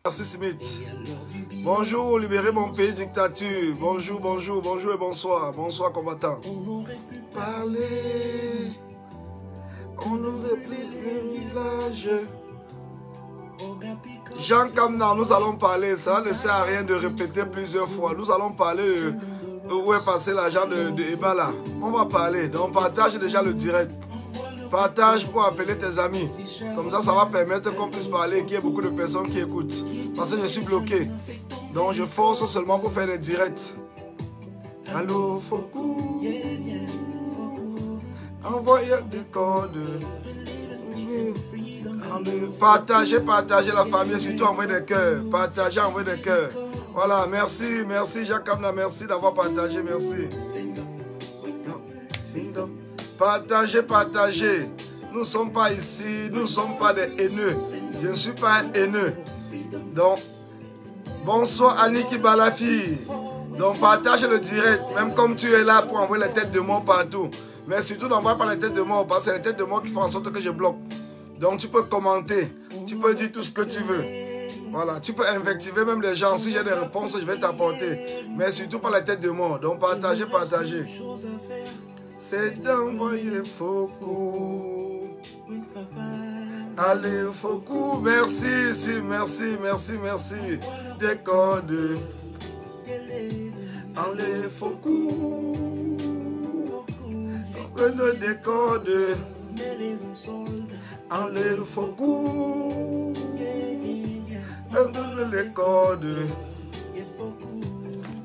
Merci Smith. Bonjour, libérez mon pays, dictature. Bonjour, bonjour, bonjour et bonsoir. Bonsoir, combattant. On aurait pu parler. On aurait plus de village. Jean Kamna, nous allons parler. Ça ne sert à rien de répéter plusieurs fois. Nous allons parler où est passé l'argent de Ebala. On va parler. Donc, partage déjà le direct. Partage pour appeler tes amis. Comme ça, ça va permettre qu'on puisse parler et qu'il y ait beaucoup de personnes qui écoutent. Parce que je suis bloqué. Donc, je force seulement pour faire des directs. Allô, Fokou. Envoyez des codes. Partagez, partagez la famille. Surtout envoyez des cœurs. Partagez, envoyez des cœurs. Voilà, merci, merci Jacques Kamna. Merci d'avoir partagé. Merci. Partagez, partagez. Nous ne sommes pas ici, nous ne sommes pas des haineux. Je ne suis pas un haineux. Donc, bonsoir Aniki Balafi. Donc, partage le direct, même comme tu es là pour envoyer les têtes de mort partout. Mais surtout, n'envoie pas les têtes de mort, parce que c'est les têtes de mort qui font en sorte que je bloque. Donc, tu peux commenter, tu peux dire tout ce que tu veux. Voilà, tu peux invectiver même les gens. Si j'ai des réponses, je vais t'apporter. Mais surtout pas les têtes de mort. Donc, partagez, partagez. C'est d'envoyer Fokou. Allez, Fokou. Merci, si, merci, merci, merci. Des codes. Allez, Fokou. Prenez des codes. Allez, Fokou. Prenez les codes.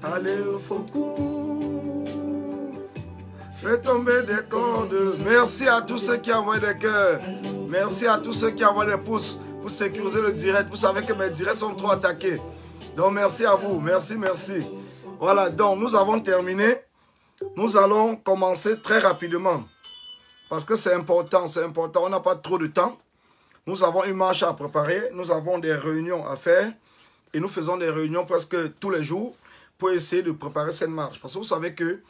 Allez, Fokou. Fais tomber des cordes. Merci à tous ceux qui envoient des cœurs. Merci à tous ceux qui envoient des pouces pour sécuriser le direct. Vous savez que mes directs sont trop attaqués. Donc merci à vous. Merci, merci. Voilà, donc nous avons terminé. Nous allons commencer très rapidement. Parce que c'est important, c'est important. On n'a pas trop de temps. Nous avons une marche à préparer. Nous avons des réunions à faire. Et nous faisons des réunions presque tous les jours pour essayer de préparer cette marche. Parce que vous savez que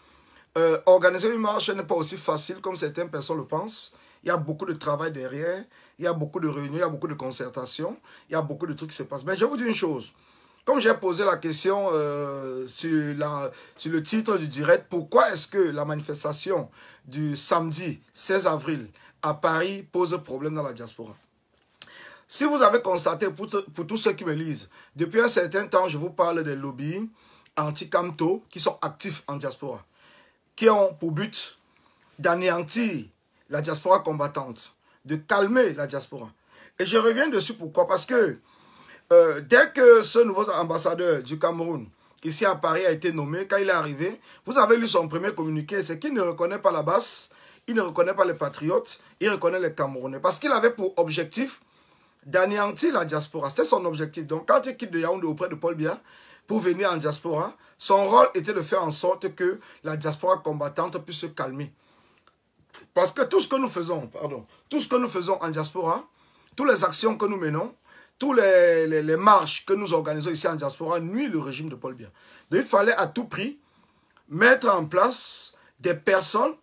organiser une marche n'est pas aussi facile comme certaines personnes le pensent. Il y a beaucoup de travail derrière, il y a beaucoup de réunions, il y a beaucoup de concertations, il y a beaucoup de trucs qui se passent. Mais je vais vous dire une chose. Comme j'ai posé la question sur le titre du direct, pourquoi est-ce que la manifestation du samedi 16 avril à Paris pose problème dans la diaspora? Si vous avez constaté, pour tous ceux qui me lisent, depuis un certain temps, je vous parle des lobbies anti-Camto qui sont actifs en diaspora, qui ont pour but d'anéantir la diaspora combattante, de calmer la diaspora. Et je reviens dessus, pourquoi? Parce que dès que ce nouveau ambassadeur du Cameroun, ici à Paris, a été nommé, quand il est arrivé, vous avez lu son premier communiqué, c'est qu'il ne reconnaît pas la basse, il ne reconnaît pas les patriotes, il reconnaît les Camerounais. Parce qu'il avait pour objectif d'anéantir la diaspora. C'était son objectif. Donc quand il quitte de Yaoundé auprès de Paul Biya, pour venir en diaspora, son rôle était de faire en sorte que la diaspora combattante puisse se calmer. Parce que tout ce que nous faisons, tout ce que nous faisons en diaspora, toutes les actions que nous menons, toutes les marches que nous organisons ici en diaspora nuisent le régime de Paul Biya. Donc il fallait à tout prix mettre en place des personnes,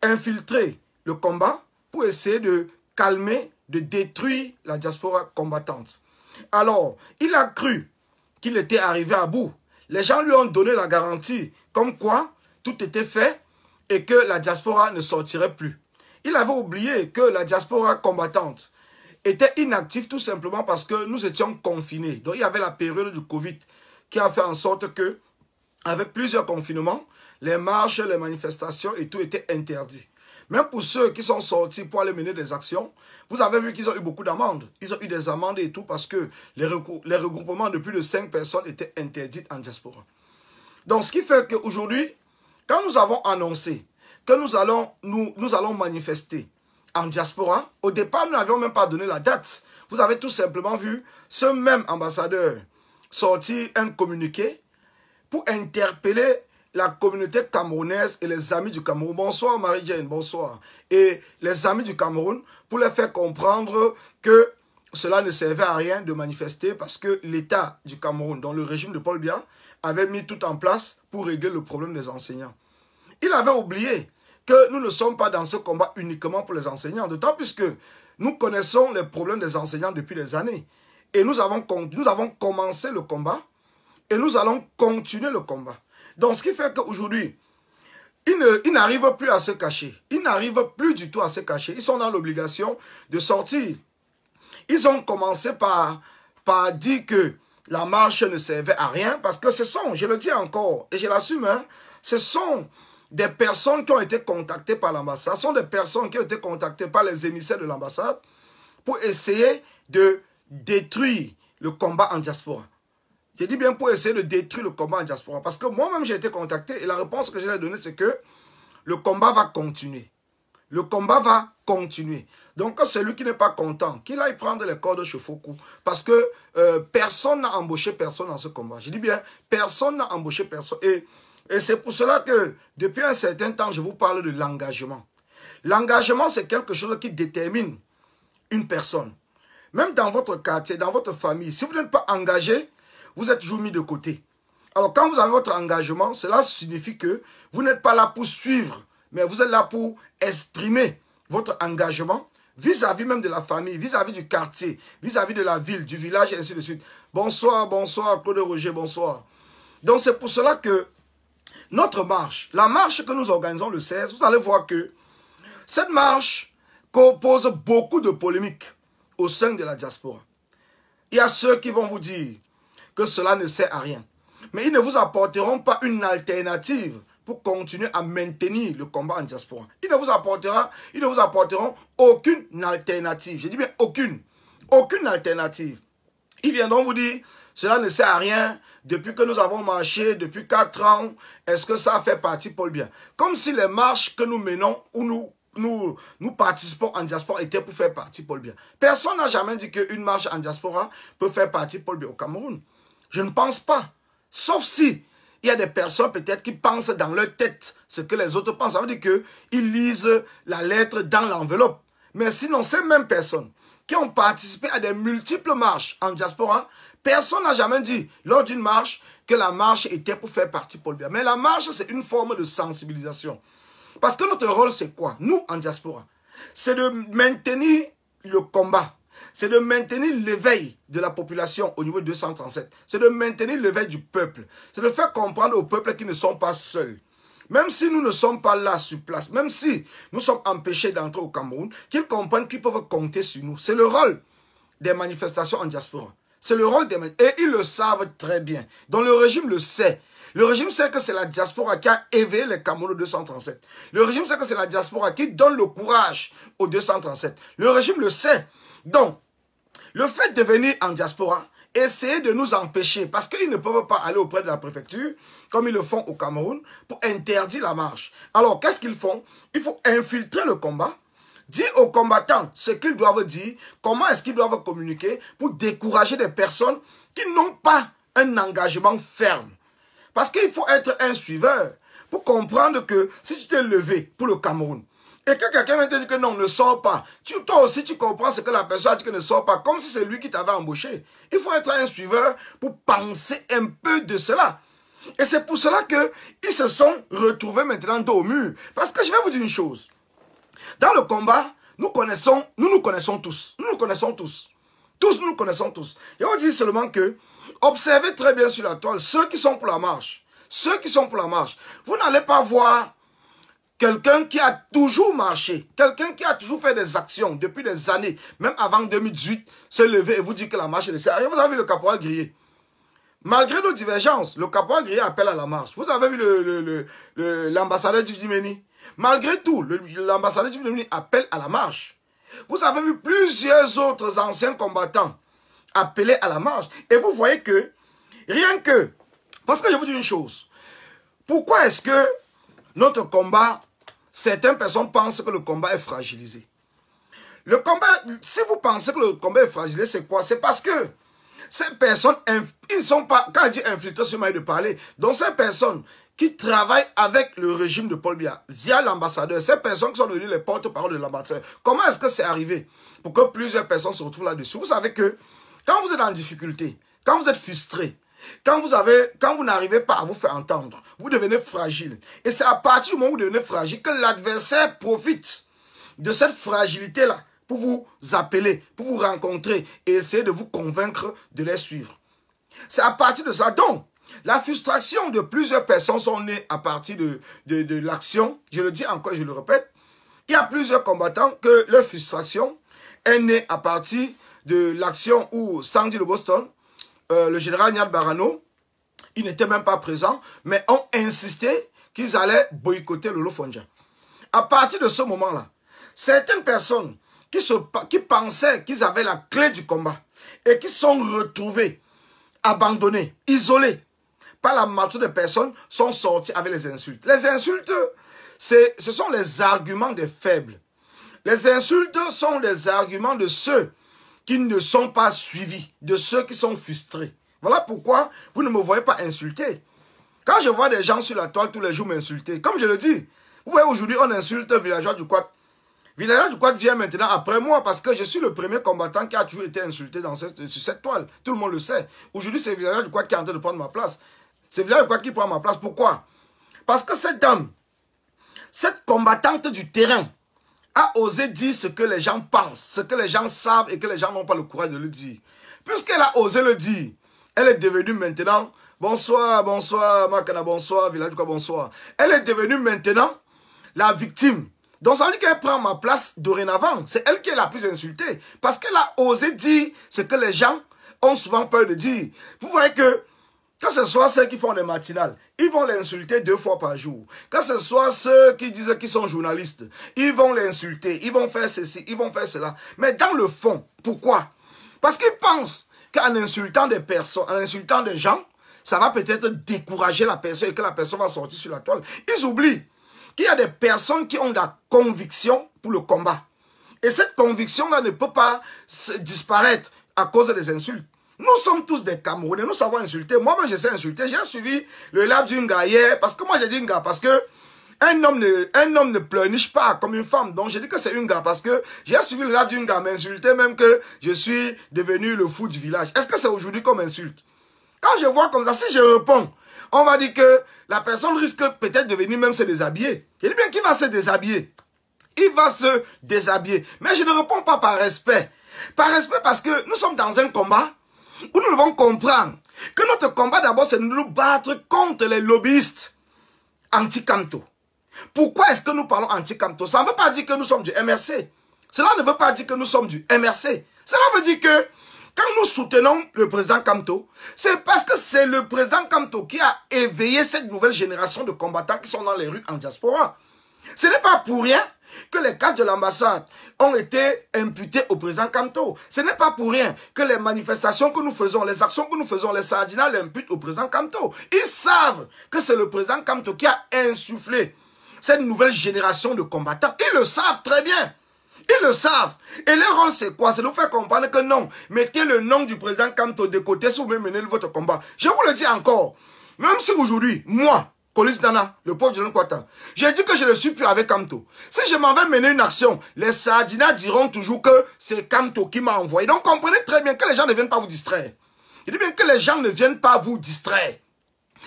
infiltrer le combat pour essayer de calmer, de détruire la diaspora combattante. Alors, il a cru qu'il était arrivé à bout. Les gens lui ont donné la garantie comme quoi tout était fait et que la diaspora ne sortirait plus. Il avait oublié que la diaspora combattante était inactive tout simplement parce que nous étions confinés. Donc il y avait la période du Covid qui a fait en sorte que, avec plusieurs confinements, les marches, les manifestations et tout était interdit. Même pour ceux qui sont sortis pour aller mener des actions, vous avez vu qu'ils ont eu beaucoup d'amendes. Ils ont eu des amendes et tout parce que les regroupements de plus de 5 personnes étaient interdits en diaspora. Donc ce qui fait qu'aujourd'hui, quand nous avons annoncé que nous allons manifester en diaspora, au départ nous n'avions même pas donné la date. Vous avez tout simplement vu ce même ambassadeur sortir un communiqué pour interpeller la communauté camerounaise et les amis du Cameroun. Bonsoir Marie-Jane, bonsoir. Et les amis du Cameroun pour les faire comprendre que cela ne servait à rien de manifester parce que l'État du Cameroun, dans le régime de Paul Biya, avait mis tout en place pour régler le problème des enseignants. Il avait oublié que nous ne sommes pas dans ce combat uniquement pour les enseignants, d'autant plus que nous connaissons les problèmes des enseignants depuis des années. Et nous avons commencé le combat. Et nous allons continuer le combat. Donc, ce qui fait qu'aujourd'hui, ils n'arrivent plus à se cacher. Ils n'arrivent plus du tout à se cacher. Ils sont dans l'obligation de sortir. Ils ont commencé par dire que la marche ne servait à rien. Parce que ce sont, je le dis encore, et je l'assume, hein, ce sont des personnes qui ont été contactées par l'ambassade. Ce sont des personnes qui ont été contactées par les émissaires de l'ambassade pour essayer de détruire le combat en diaspora. J'ai dit bien pour essayer de détruire le combat en diaspora. Parce que moi-même, j'ai été contacté et la réponse que je lui ai donnée, c'est que le combat va continuer. Le combat va continuer. Donc, celui qui n'est pas content, qu'il aille prendre les cordes de chevaux-cou. Parce que personne n'a embauché personne dans ce combat. Je dis bien, personne n'a embauché personne. Et c'est pour cela que, depuis un certain temps, je vous parle de l'engagement. L'engagement, c'est quelque chose qui détermine une personne. Même dans votre quartier, dans votre famille, si vous n'êtes pas engagé, vous êtes toujours mis de côté. Alors, quand vous avez votre engagement, cela signifie que vous n'êtes pas là pour suivre, mais vous êtes là pour exprimer votre engagement vis-à-vis même de la famille, vis-à-vis du quartier, vis-à-vis de la ville, du village, et ainsi de suite. Bonsoir, bonsoir, Claude Roger, bonsoir. Donc, c'est pour cela que notre marche, la marche que nous organisons le 16, vous allez voir que cette marche pose beaucoup de polémiques au sein de la diaspora. Il y a ceux qui vont vous dire que cela ne sert à rien. Mais ils ne vous apporteront pas une alternative pour continuer à maintenir le combat en diaspora. Ils ne vous apporteront aucune alternative. Je dis bien aucune. Aucune alternative. Ils viendront vous dire, cela ne sert à rien. Depuis que nous avons marché, depuis 4 ans, est-ce que ça fait partie Paul Biya? Comme si les marches que nous menons, ou nous participons en diaspora étaient pour faire partie Paul Biya. Personne n'a jamais dit qu'une marche en diaspora peut faire partie Paul Biya au Cameroun. Je ne pense pas. Sauf si il y a des personnes peut-être qui pensent dans leur tête ce que les autres pensent. Ça veut dire qu'ils lisent la lettre dans l'enveloppe. Mais sinon, ces mêmes personnes qui ont participé à des multiples marches en diaspora, personne n'a jamais dit lors d'une marche que la marche était pour faire partie Paul Biya. Mais la marche, c'est une forme de sensibilisation. Parce que notre rôle, c'est quoi? Nous, en diaspora, c'est de maintenir le combat. C'est de maintenir l'éveil de la population au niveau de 237. C'est de maintenir l'éveil du peuple. C'est de faire comprendre au peuple qu'ils ne sont pas seuls. Même si nous ne sommes pas là sur place, même si nous sommes empêchés d'entrer au Cameroun, qu'ils comprennent qu'ils peuvent compter sur nous. C'est le rôle des manifestations en diaspora. C'est le rôle des manifestations. Et ils le savent très bien. Donc le régime le sait. Le régime sait que c'est la diaspora qui a éveillé les Camerounais 237. Le régime sait que c'est la diaspora qui donne le courage aux 237. Le régime le sait. Donc, le fait de venir en diaspora, essayer de nous empêcher, parce qu'ils ne peuvent pas aller auprès de la préfecture, comme ils le font au Cameroun, pour interdire la marche. Alors, qu'est-ce qu'ils font? Il faut infiltrer le combat, dire aux combattants ce qu'ils doivent dire, comment est-ce qu'ils doivent communiquer, pour décourager des personnes qui n'ont pas un engagement ferme. Parce qu'il faut être un suiveur, pour comprendre que si tu t'es levé pour le Cameroun, et que quelqu'un vient te dire que non, ne sors pas. Toi aussi, tu comprends ce que la personne a dit que ne sort pas. Comme si c'est lui qui t'avait embauché. Il faut être un suiveur pour penser un peu de cela. Et c'est pour cela qu'ils se sont retrouvés maintenant dos au mur. Parce que je vais vous dire une chose. Dans le combat, nous nous connaissons tous. Nous nous connaissons tous. Tous, nous nous connaissons tous. Et on dit seulement que, observez très bien sur la toile, ceux qui sont pour la marche. Ceux qui sont pour la marche. Vous n'allez pas voir quelqu'un qui a toujours marché, quelqu'un qui a toujours fait des actions depuis des années, même avant 2018, se lever et vous dire que la marche ne sert à rien. Vous avez vu le caporal grillé. Malgré nos divergences, le caporal grillé appelle à la marche. Vous avez vu l'ambassadeur Djimeni. Malgré tout, l'ambassadeur Djimeni appelle à la marche. Vous avez vu plusieurs autres anciens combattants appeler à la marche. Et vous voyez que, rien que, parce que je vous dis une chose, pourquoi est-ce que notre combat, certaines personnes pensent que le combat est fragilisé. Le combat, si vous pensez que le combat est fragilisé, c'est quoi? C'est parce que ces personnes, ils ne sont pas, quand je dis infiltrés, c'est mal de parler, donc ces personnes qui travaillent avec le régime de Paul Biya, via l'ambassadeur, ces personnes qui sont devenues les porte-parole de l'ambassadeur, comment est-ce que c'est arrivé pour que plusieurs personnes se retrouvent là-dessus? Vous savez que quand vous êtes en difficulté, quand vous êtes frustré, quand vous n'arrivez pas à vous faire entendre, vous devenez fragile. Et c'est à partir du moment où vous devenez fragile que l'adversaire profite de cette fragilité-là pour vous appeler, pour vous rencontrer et essayer de vous convaincre de les suivre. C'est à partir de ça. Donc, la frustration de plusieurs personnes sont nées à partir de l'action. Je le dis encore, je le répète. Il y a plusieurs combattants que leur frustration est née à partir de l'action où Sandy de Boston, le général Niall Barano, il n'était même pas présent, mais ont insisté qu'ils allaient boycotter Lolo Fondja. À partir de ce moment-là, certaines personnes qui pensaient qu'ils avaient la clé du combat et qui sont retrouvées abandonnées, isolées par la majorité des personnes, sont sorties avec les insultes. Les insultes, ce sont les arguments des faibles. Les insultes sont les arguments de ceux qui ne sont pas suivis, de ceux qui sont frustrés. Voilà pourquoi vous ne me voyez pas insulter. Quand je vois des gens sur la toile tous les jours m'insulter, comme je le dis, vous voyez aujourd'hui on insulte Villageois du Quad. Villageois du Quad vient maintenant après moi parce que je suis le premier combattant qui a toujours été insulté sur cette toile. Tout le monde le sait. Aujourd'hui c'est Villageois du Quad qui est en train de prendre ma place. C'est Villageois du Quad qui prend ma place. Pourquoi? Parce que cette dame, cette combattante du terrain, a osé dire ce que les gens pensent, ce que les gens savent et que les gens n'ont pas le courage de le dire. Puisqu'elle a osé le dire, elle est devenue maintenant, bonsoir, bonsoir, Makana, bonsoir, Village du Quad, bonsoir. Elle est devenue maintenant la victime. Donc ça veut dire qu'elle prend ma place dorénavant. C'est elle qui est la plus insultée. Parce qu'elle a osé dire ce que les gens ont souvent peur de dire. Vous voyez que que ce soit ceux qui font des matinales, ils vont l'insulter 2 fois par jour. Que ce soit ceux qui disent qu'ils sont journalistes, ils vont l'insulter, ils vont faire ceci, ils vont faire cela. Mais dans le fond, pourquoi? Parce qu'ils pensent qu'en insultant des personnes, en insultant des gens, ça va peut-être décourager la personne et que la personne va sortir sur la toile. Ils oublient qu'il y a des personnes qui ont de la conviction pour le combat. Et cette conviction-là ne peut pas disparaître à cause des insultes. Nous sommes tous des Camerounais, nous savons insulter. Moi-même, je sais insulter. J'ai suivi le live d'une gars hier, parce que moi, j'ai dit une gars, parce que un homme ne pleurniche pas comme une femme. Donc, j'ai dit que c'est une gars, parce que j'ai suivi le live d'une gars m'insulter, même que je suis devenu le fou du village. Est-ce que c'est aujourd'hui qu'on m'insulte? Quand je vois comme ça, si je réponds, on va dire que la personne risque peut-être de venir même se déshabiller. Je dis bien qu'il va se déshabiller. Il va se déshabiller. Mais je ne réponds pas par respect. Par respect parce que nous sommes dans un combat où nous devons comprendre que notre combat d'abord c'est de nous battre contre les lobbyistes anti-Kamto. Pourquoi est-ce que nous parlons anti-Kamto? Ça ne veut pas dire que nous sommes du MRC. Cela ne veut pas dire que nous sommes du MRC. Cela veut dire que quand nous soutenons le président Kamto, c'est parce que c'est le président Kamto qui a éveillé cette nouvelle génération de combattants qui sont dans les rues en diaspora. Ce n'est pas pour rien que les cases de l'ambassade ont été imputées au président Kamto. Ce n'est pas pour rien que les manifestations que nous faisons, les actions que nous faisons, les Sardina l'imputent au président Kamto. Ils savent que c'est le président Kamto qui a insufflé cette nouvelle génération de combattants. Ils le savent très bien. Ils le savent. Et leur rôle, c'est quoi? C'est de nous faire comprendre que non, mettez le nom du président Kamto de côté si vous voulez mener votre combat. Je vous le dis encore, même si aujourd'hui, moi, Colis Dana, le pauvre John Kwata, j'ai dit que je ne suis plus avec Kamto. Si je m'en vais mener une action, les Sardina diront toujours que c'est Kamto qui m'a envoyé. Donc comprenez très bien que les gens ne viennent pas vous distraire. Je dis bien que les gens ne viennent pas vous distraire.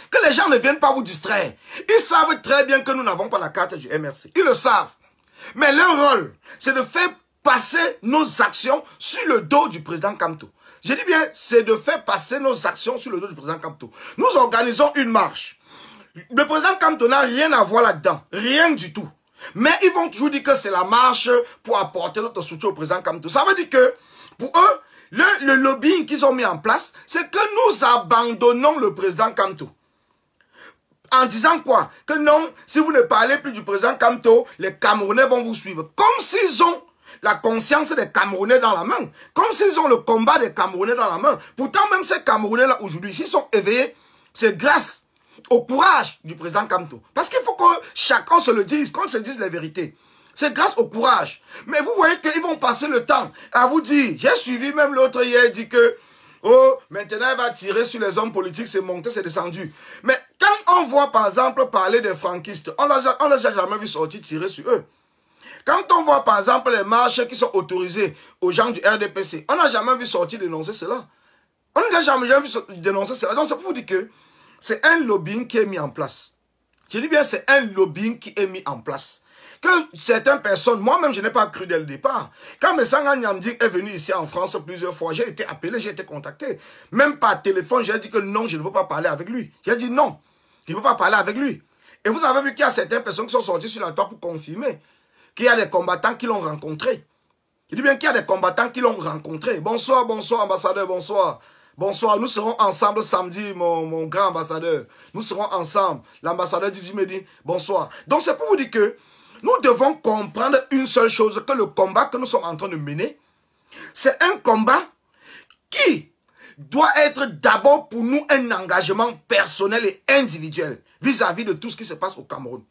Que les gens ne viennent pas vous distraire. Ils savent très bien que nous n'avons pas la carte du MRC. Ils le savent. Mais leur rôle, c'est de faire passer nos actions sur le dos du président Kamto. Je dis bien, c'est de faire passer nos actions sur le dos du président Kamto. Nous organisons une marche. Le président Kamto n'a rien à voir là-dedans. Rien du tout. Mais ils vont toujours dire que c'est la marche pour apporter notre soutien au président Kamto. Ça veut dire que, pour eux, le lobbying qu'ils ont mis en place, c'est que nous abandonnons le président Kamto. En disant quoi? Que non, si vous ne parlez plus du président Kamto, les Camerounais vont vous suivre. Comme s'ils ont la conscience des Camerounais dans la main. Comme s'ils ont le combat des Camerounais dans la main. Pourtant, même ces Camerounais-là, aujourd'hui, s'ils sont éveillés, c'est grâce au courage du président Kamto. Parce qu'il faut que chacun se le dise, qu'on se dise la vérité. C'est grâce au courage. Mais vous voyez qu'ils vont passer le temps à vous dire, j'ai suivi même l'autre hier, dit que, oh, maintenant il va tirer sur les hommes politiques, c'est monté, c'est descendu. Mais quand on voit par exemple parler des franquistes, on ne les a jamais vu sortir tirer sur eux. Quand on voit par exemple les marches qui sont autorisées aux gens du RDPC, on n'a jamais vu sortir dénoncer cela. On n'a jamais vu dénoncer cela. Donc c'est pour vous dire que c'est un lobbying qui est mis en place. Je dis bien c'est un lobbying qui est mis en place. que certaines personnes, moi-même je n'ai pas cru dès le départ. Quand Messanga Nyamdi est venu ici en France plusieurs fois, j'ai été appelé, j'ai été contacté. Même par téléphone, j'ai dit que non, je ne veux pas parler avec lui. J'ai dit non, je ne veux pas parler avec lui. Et vous avez vu qu'il y a certaines personnes qui sont sorties sur la toile pour confirmer qu'il y a des combattants qui l'ont rencontré. Je dis bien qu'il y a des combattants qui l'ont rencontré. Bonsoir, bonsoir, ambassadeur, bonsoir. Bonsoir, nous serons ensemble samedi, mon grand ambassadeur. Nous serons ensemble. L'ambassadeur me dit bonsoir. Donc c'est pour vous dire que nous devons comprendre une seule chose, que le combat que nous sommes en train de mener, c'est un combat qui doit être d'abord pour nous un engagement personnel et individuel vis-à-vis de tout ce qui se passe au Cameroun.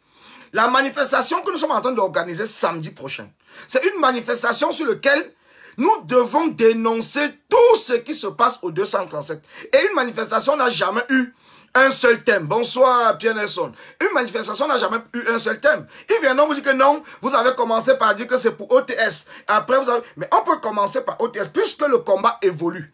La manifestation que nous sommes en train d'organiser samedi prochain, c'est une manifestation sur laquelle nous devons dénoncer tout ce qui se passe au 237. Et une manifestation n'a jamais eu un seul thème. Bonsoir Pierre Nelson. Une manifestation n'a jamais eu un seul thème. Ils viendront vous dire que non, vous avez commencé par dire que c'est pour OTS. Après vous avez... Mais on peut commencer par OTS puisque le combat évolue.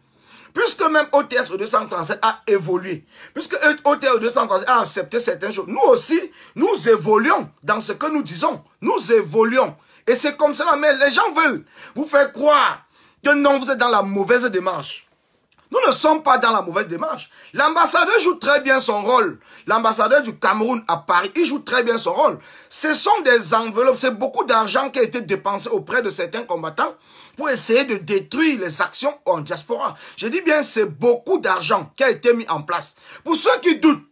Puisque même OTS au 237 a évolué. Puisque OTS au 237 a accepté certaines choses. Nous aussi, nous évoluons dans ce que nous disons. Nous évoluons. Et c'est comme cela, mais les gens veulent vous faire croire que non, vous êtes dans la mauvaise démarche. Nous ne sommes pas dans la mauvaise démarche. L'ambassadeur joue très bien son rôle. L'ambassadeur du Cameroun à Paris, il joue très bien son rôle. Ce sont des enveloppes, c'est beaucoup d'argent qui a été dépensé auprès de certains combattants pour essayer de détruire les actions en diaspora. Je dis bien, c'est beaucoup d'argent qui a été mis en place. Pour ceux qui doutent,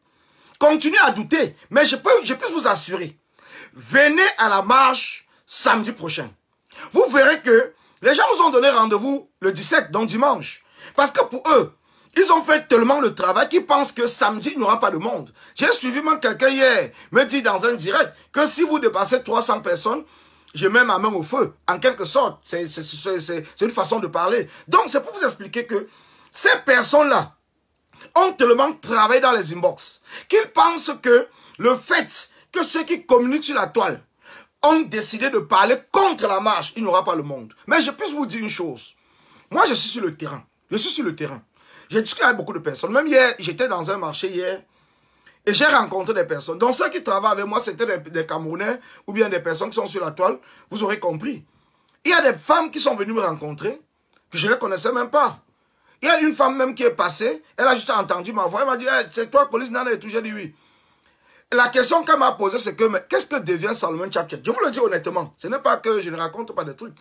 continuez à douter, mais je peux vous assurer, venez à la marche samedi prochain. Vous verrez que les gens nous ont donné rendez-vous le 17, donc dimanche. Parce que pour eux, ils ont fait tellement le travail qu'ils pensent que samedi, il n'y aura pas de monde. J'ai suivi même quelqu'un hier, me dit dans un direct, que si vous dépassez 300 personnes, je mets ma main au feu. En quelque sorte, c'est une façon de parler. Donc, c'est pour vous expliquer que ces personnes-là ont tellement travaillé dans les inbox qu'ils pensent que le fait que ceux qui communiquent sur la toile ont décidé de parler contre la marche, il n'y aura pas le monde. Mais je peux vous dire une chose. Moi, je suis sur le terrain. Je suis sur le terrain. J'ai discuté avec beaucoup de personnes. Même hier, j'étais dans un marché hier et j'ai rencontré des personnes. Donc ceux qui travaillent avec moi, c'était des Camerounais ou bien des personnes qui sont sur la toile. Vous aurez compris. Il y a des femmes qui sont venues me rencontrer que je ne les connaissais même pas. Il y a une femme même qui est passée. Elle a juste entendu ma voix. Elle m'a dit, hey, c'est toi, police Nana et tout. J'ai dit oui. La question qu'elle m'a posée, c'est que qu'est-ce que devient Salomon Tchapchet? Je vous le dis honnêtement. Ce n'est pas que je ne raconte pas des trucs.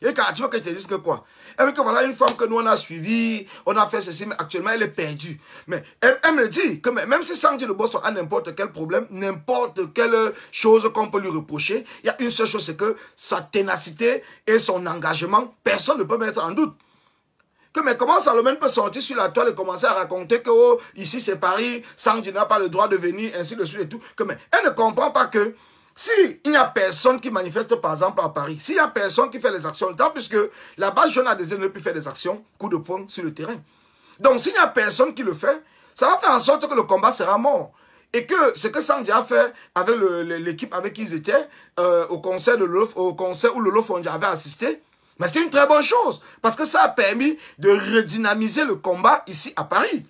Et quand tu veux que je te dise que quoi? Elle me dit que voilà une femme que nous on a suivie, on a fait ceci, mais actuellement elle est perdue. Mais elle me dit que même si Sandy le boss a n'importe quel problème, n'importe quelle chose qu'on peut lui reprocher, il y a une seule chose, c'est que sa ténacité et son engagement, personne ne peut mettre en doute. Que mais comment Salomon peut sortir sur la toile et commencer à raconter que oh, ici c'est Paris, Sandy n'a pas le droit de venir, ainsi de suite et tout. Que mais elle ne comprend pas que s'il n'y a personne qui manifeste, par exemple, à Paris, s'il n'y a personne qui fait les actions, tant puisque la base jeune a décidé de ne plus faire des actions, coup de poing sur le terrain. Donc, s'il n'y a personne qui le fait, ça va faire en sorte que le combat sera mort. Et que ce que Sandy a fait avec l'équipe avec qui ils étaient, au concert où Lolo Fondia avait assisté, mais c'est une très bonne chose, parce que ça a permis de redynamiser le combat ici à Paris.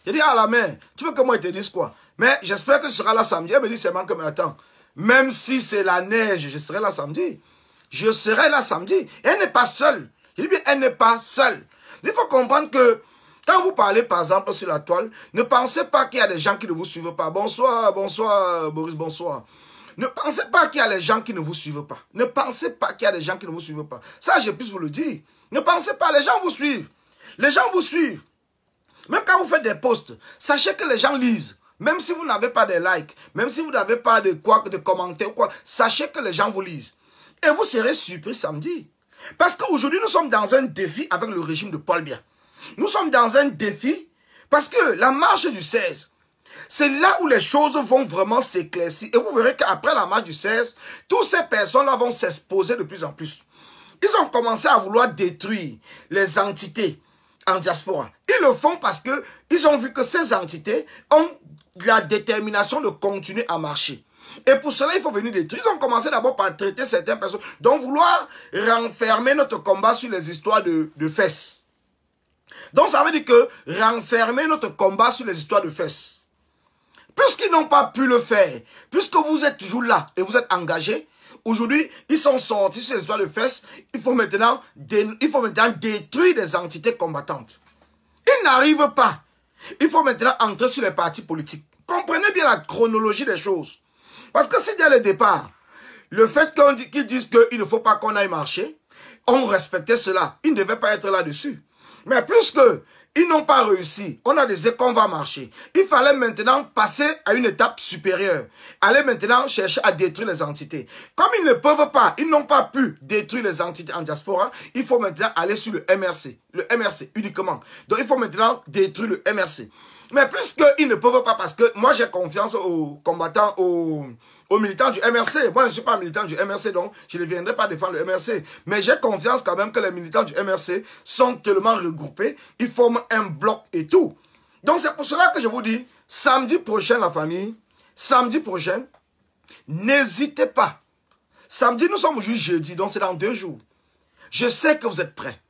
J'ai dit à la main, tu veux que moi je te dise quoi? Mais j'espère que tu seras là samedi. Elle me dit seulement que, mais attends, même si c'est la neige, je serai là samedi. Je serai là samedi. Et elle n'est pas seule. Je dis bien, elle n'est pas seule. Il faut comprendre que quand vous parlez, par exemple, sur la toile, ne pensez pas qu'il y a des gens qui ne vous suivent pas. Bonsoir, bonsoir, Boris, bonsoir. Ne pensez pas qu'il y a des gens qui ne vous suivent pas. Ne pensez pas qu'il y a des gens qui ne vous suivent pas. Ça, je puisse vous le dire. Ne pensez pas, les gens vous suivent. Les gens vous suivent. Même quand vous faites des posts, sachez que les gens lisent. Même si vous n'avez pas de likes, même si vous n'avez pas de commentaires ou quoi, sachez que les gens vous lisent. Et vous serez surpris samedi. Parce qu'aujourd'hui, nous sommes dans un défi avec le régime de Paul Biya. Nous sommes dans un défi parce que la marche du 16, c'est là où les choses vont vraiment s'éclaircir. Et vous verrez qu'après la marche du 16, toutes ces personnes-là vont s'exposer de plus en plus. Ils ont commencé à vouloir détruire les entités en diaspora. Ils le font parce qu'ils ont vu que ces entités ont la détermination de continuer à marcher. Et pour cela, il faut venir détruire. Ils ont commencé d'abord par traiter certaines personnes. Donc vouloir renfermer notre combat sur les histoires de fesses. Donc ça veut dire que renfermer notre combat sur les histoires de fesses. Puisqu'ils n'ont pas pu le faire, puisque vous êtes toujours là et vous êtes engagés, Aujourd'hui, ils sont sortis sur les histoires de fesses. Il faut maintenant détruire les entités combattantes. Ils n'arrivent pas. Il faut maintenant entrer sur les partis politiques. Comprenez bien la chronologie des choses. Parce que si dès le départ, le fait qu'ils disent qu'il ne faut pas qu'on aille marcher, on respectait cela. Ils ne devaient pas être là-dessus. Mais puisque ils n'ont pas réussi, on a dit qu'on va marcher. Il fallait maintenant passer à une étape supérieure. Aller maintenant chercher à détruire les entités. Comme ils ne peuvent pas, ils n'ont pas pu détruire les entités en diaspora, il faut maintenant aller sur le MRC. Le MRC uniquement. Donc il faut maintenant détruire le MRC. Mais puisqu'ils ne peuvent pas, parce que moi j'ai confiance aux combattants, aux militants du MRC. Moi je ne suis pas militant du MRC, donc je ne viendrai pas défendre le MRC. Mais j'ai confiance quand même que les militants du MRC sont tellement regroupés, ils forment un bloc et tout. Donc c'est pour cela que je vous dis, samedi prochain la famille, samedi prochain, n'hésitez pas. Samedi nous sommes aujourd'hui jeudi, donc c'est dans 2 jours. Je sais que vous êtes prêts.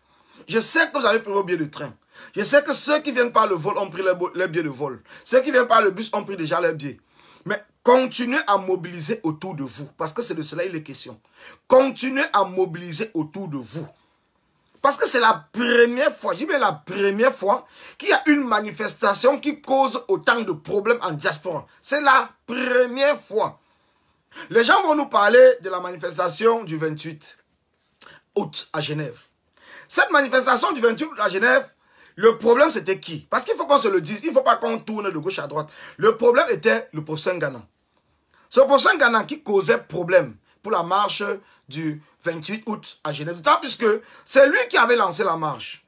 Je sais que vous avez pris vos billets de train. Je sais que ceux qui viennent par le vol ont pris les billets de vol. Ceux qui viennent par le bus ont pris déjà les billets. Mais continuez à mobiliser autour de vous. Parce que c'est de cela il est question. Continuez à mobiliser autour de vous. Parce que c'est la première fois, je dis bien la première fois, qu'il y a une manifestation qui cause autant de problèmes en diaspora. C'est la première fois. Les gens vont nous parler de la manifestation du 28 août à Genève. Cette manifestation du 28 août à Genève, le problème c'était qui? Parce qu'il faut qu'on se le dise, il ne faut pas qu'on tourne de gauche à droite. Le problème était le professeur Ngana. C'est le professeur Ngana qui causait problème pour la marche du 28 août à Genève. D'autant plus que c'est lui qui avait lancé la marche.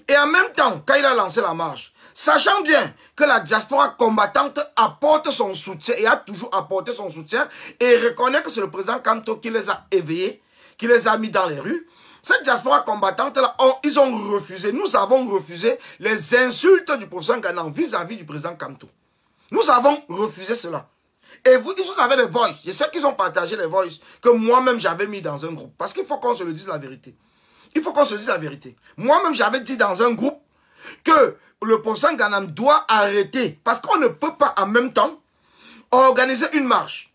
Et en même temps, quand il a lancé la marche, sachant bien que la diaspora combattante apporte son soutien et a toujours apporté son soutien et reconnaît que c'est le président Kamto qui les a éveillés, qui les a mis dans les rues, cette diaspora combattante-là, ils ont refusé, nous avons refusé les insultes du professeur Ngana vis-à-vis du président Kamto. Nous avons refusé cela. Et vous avez les voices. Je sais qu'ils ont partagé les voices que moi-même j'avais mis dans un groupe. Parce qu'il faut qu'on se le dise la vérité. Il faut qu'on se dise la vérité. Moi-même j'avais dit dans un groupe que le professeur Ngana doit arrêter. Parce qu'on ne peut pas en même temps organiser une marche,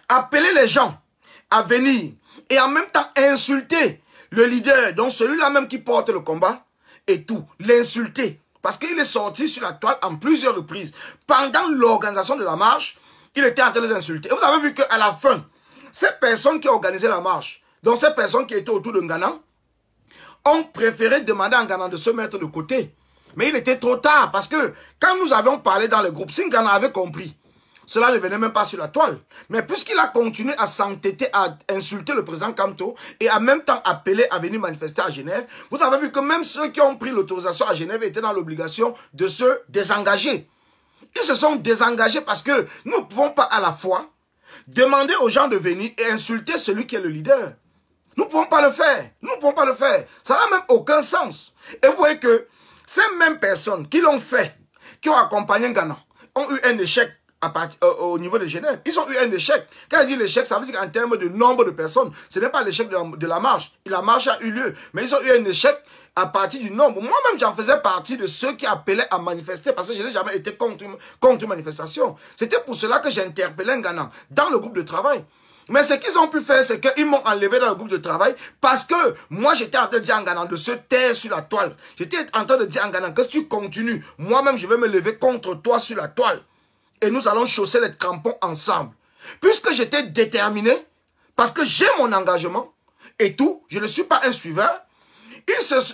appeler les gens à venir et en même temps insulter le leader, donc celui-là même qui porte le combat, et tout, l'insulter. Parce qu'il est sorti sur la toile en plusieurs reprises. Pendant l'organisation de la marche, il était en train de les insulter. Et vous avez vu qu'à la fin, ces personnes qui ont organisé la marche, donc ces personnes qui étaient autour de Ngana, ont préféré demander à Ngana de se mettre de côté. Mais il était trop tard, parce que quand nous avions parlé dans le groupe, si Ngana avait compris, cela ne venait même pas sur la toile. Mais puisqu'il a continué à s'entêter, à insulter le président Kamto et en même temps appelé à venir manifester à Genève, vous avez vu que même ceux qui ont pris l'autorisation à Genève étaient dans l'obligation de se désengager. Ils se sont désengagés parce que nous ne pouvons pas à la fois demander aux gens de venir et insulter celui qui est le leader. Nous ne pouvons pas le faire. Nous ne pouvons pas le faire. Ça n'a même aucun sens. Et vous voyez que ces mêmes personnes qui l'ont fait, qui ont accompagné Ngana, ont eu un échec au niveau de Genève. Ils ont eu un échec. Quand je dis l'échec, ça veut dire qu'en termes de nombre de personnes, ce n'est pas l'échec de la marche. La marche a eu lieu, mais ils ont eu un échec à partir du nombre. Moi-même, j'en faisais partie de ceux qui appelaient à manifester parce que je n'ai jamais été contre une manifestation. C'était pour cela que j'ai interpellé Ngana dans le groupe de travail. Mais ce qu'ils ont pu faire, c'est qu'ils m'ont enlevé dans le groupe de travail parce que moi, j'étais en train de dire à Ngana de se taire sur la toile. J'étais en train de dire à Ngana que si tu continues, moi-même, je vais me lever contre toi sur la toile. Et nous allons chausser les crampons ensemble. Puisque j'étais déterminé, parce que j'ai mon engagement et tout, je ne suis pas un suiveur,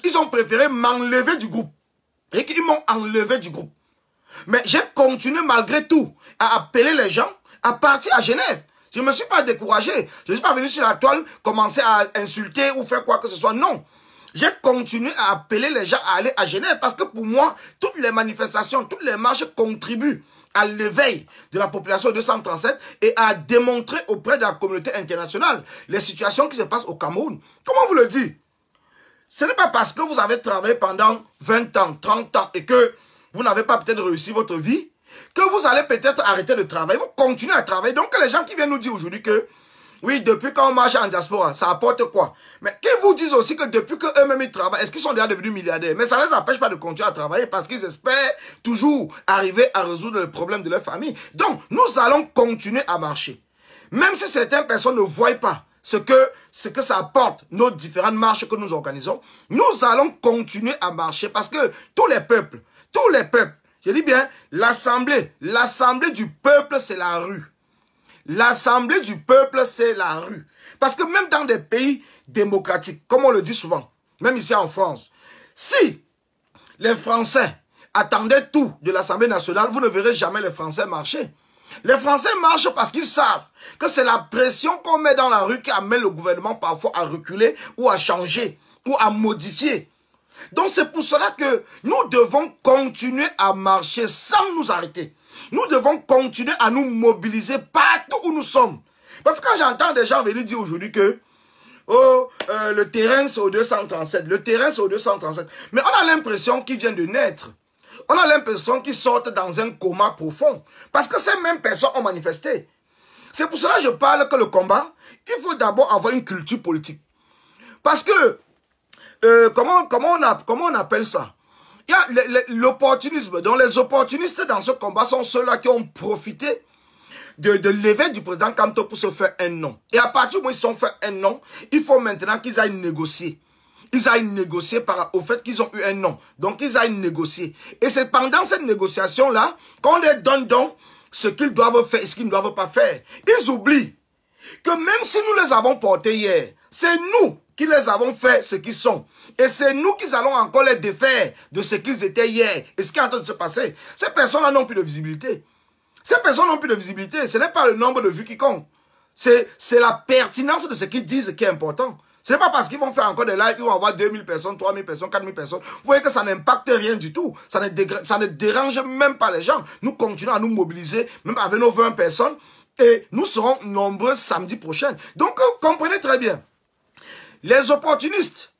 ils ont préféré m'enlever du groupe. Et qu'ils m'ont enlevé du groupe. Mais j'ai continué malgré tout à appeler les gens à partir à Genève. Je ne me suis pas découragé. Je ne suis pas venu sur la toile commencer à insulter ou faire quoi que ce soit. Non. J'ai continué à appeler les gens à aller à Genève parce que pour moi, toutes les manifestations, toutes les marches contribuent à l'éveil de la population 237 et à démontrer auprès de la communauté internationale les situations qui se passent au Cameroun. Comment vous le dites? Ce n'est pas parce que vous avez travaillé pendant 20 ans, 30 ans et que vous n'avez pas peut-être réussi votre vie que vous allez peut-être arrêter de travailler. Vous continuez à travailler. Donc les gens qui viennent nous dire aujourd'hui que oui, depuis quand on marche en diaspora, ça apporte quoi? Mais qu'ils vous disent aussi que depuis qu'eux-mêmes ils travaillent, est-ce qu'ils sont déjà devenus milliardaires? Mais ça ne les empêche pas de continuer à travailler parce qu'ils espèrent toujours arriver à résoudre le problème de leur famille. Donc, nous allons continuer à marcher. même si certaines personnes ne voient pas ce que ça apporte, nos différentes marches que nous organisons, nous allons continuer à marcher parce que tous les peuples, je dis bien, l'assemblée du peuple, c'est la rue. L'assemblée du peuple, c'est la rue. Parce que même dans des pays démocratiques, comme on le dit souvent, même ici en France, si les Français attendaient tout de l'Assemblée nationale, vous ne verrez jamais les Français marcher. Les Français marchent parce qu'ils savent que c'est la pression qu'on met dans la rue qui amène le gouvernement parfois à reculer ou à changer ou à modifier. Donc c'est pour cela que nous devons continuer à marcher sans nous arrêter. Nous devons continuer à nous mobiliser partout où nous sommes. Parce que quand j'entends des gens venir dire aujourd'hui que le terrain c'est au 237, le terrain c'est au 237. Mais on a l'impression qu'ils viennent de naître. On a l'impression qu'ils sortent dans un coma profond. Parce que ces mêmes personnes ont manifesté. C'est pour cela que je parle que le combat, il faut d'abord avoir une culture politique. Parce que, comment on appelle ça? Il y a l'opportunisme. Donc les opportunistes dans ce combat sont ceux-là qui ont profité de l'éveil du président Kamto pour se faire un nom. Et à partir du moment où ils se sont fait un nom, il faut maintenant qu'ils aillent négocier. Ils aillent négocier au fait qu'ils ont eu un nom. Donc, ils aillent négocier. Et c'est pendant cette négociation-là qu'on les donne donc ce qu'ils doivent faire et ce qu'ils ne doivent pas faire. Ils oublient que même si nous les avons portés hier, c'est nous qui les avons fait ce qu'ils sont. Et c'est nous qui allons encore les défaire de ce qu'ils étaient hier. Et ce qui est en train de se passer. Ces personnes-là n'ont plus de visibilité. Ces personnes n'ont plus de visibilité. Ce n'est pas le nombre de vues qui compte. C'est la pertinence de ce qu'ils disent qui est important. Ce n'est pas parce qu'ils vont faire encore des lives, ils vont avoir 2000 personnes, 3000 personnes, 4000 personnes. Vous voyez que ça n'impacte rien du tout. Ça ne dérange même pas les gens. Nous continuons à nous mobiliser, même avec nos 20 personnes. Et nous serons nombreux samedi prochain. Donc, comprenez très bien. Les opportunistes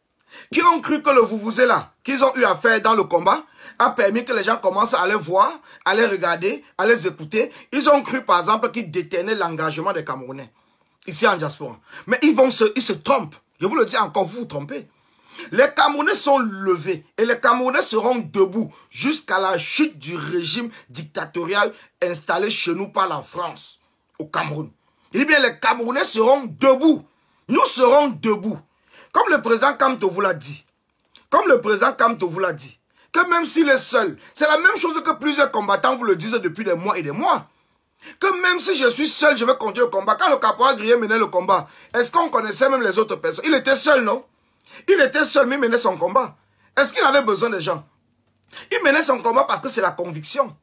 qui ont cru que le vous-vous-êtes-là, qu'ils ont eu à faire dans le combat, a permis que les gens commencent à les voir, à les regarder, à les écouter. Ils ont cru, par exemple, qu'ils détenaient l'engagement des Camerounais, ici en diaspora. Mais ils se trompent. Je vous le dis encore, vous vous trompez. Les Camerounais sont levés et les Camerounais seront debout jusqu'à la chute du régime dictatorial installé chez nous par la France, au Cameroun. Eh bien, les Camerounais seront debout. Nous serons debout. Comme le président Kamto vous l'a dit. Comme le président Kamto vous l'a dit. Que même s'il est seul, c'est la même chose que plusieurs combattants vous le disent depuis des mois et des mois. Que même si je suis seul, je vais continuer le combat. Quand le caporal Grier menait le combat, est-ce qu'on connaissait même les autres personnes? Il était seul, non? Il était seul, mais il menait son combat. Est-ce qu'il avait besoin des gens? Il menait son combat parce que c'est la conviction.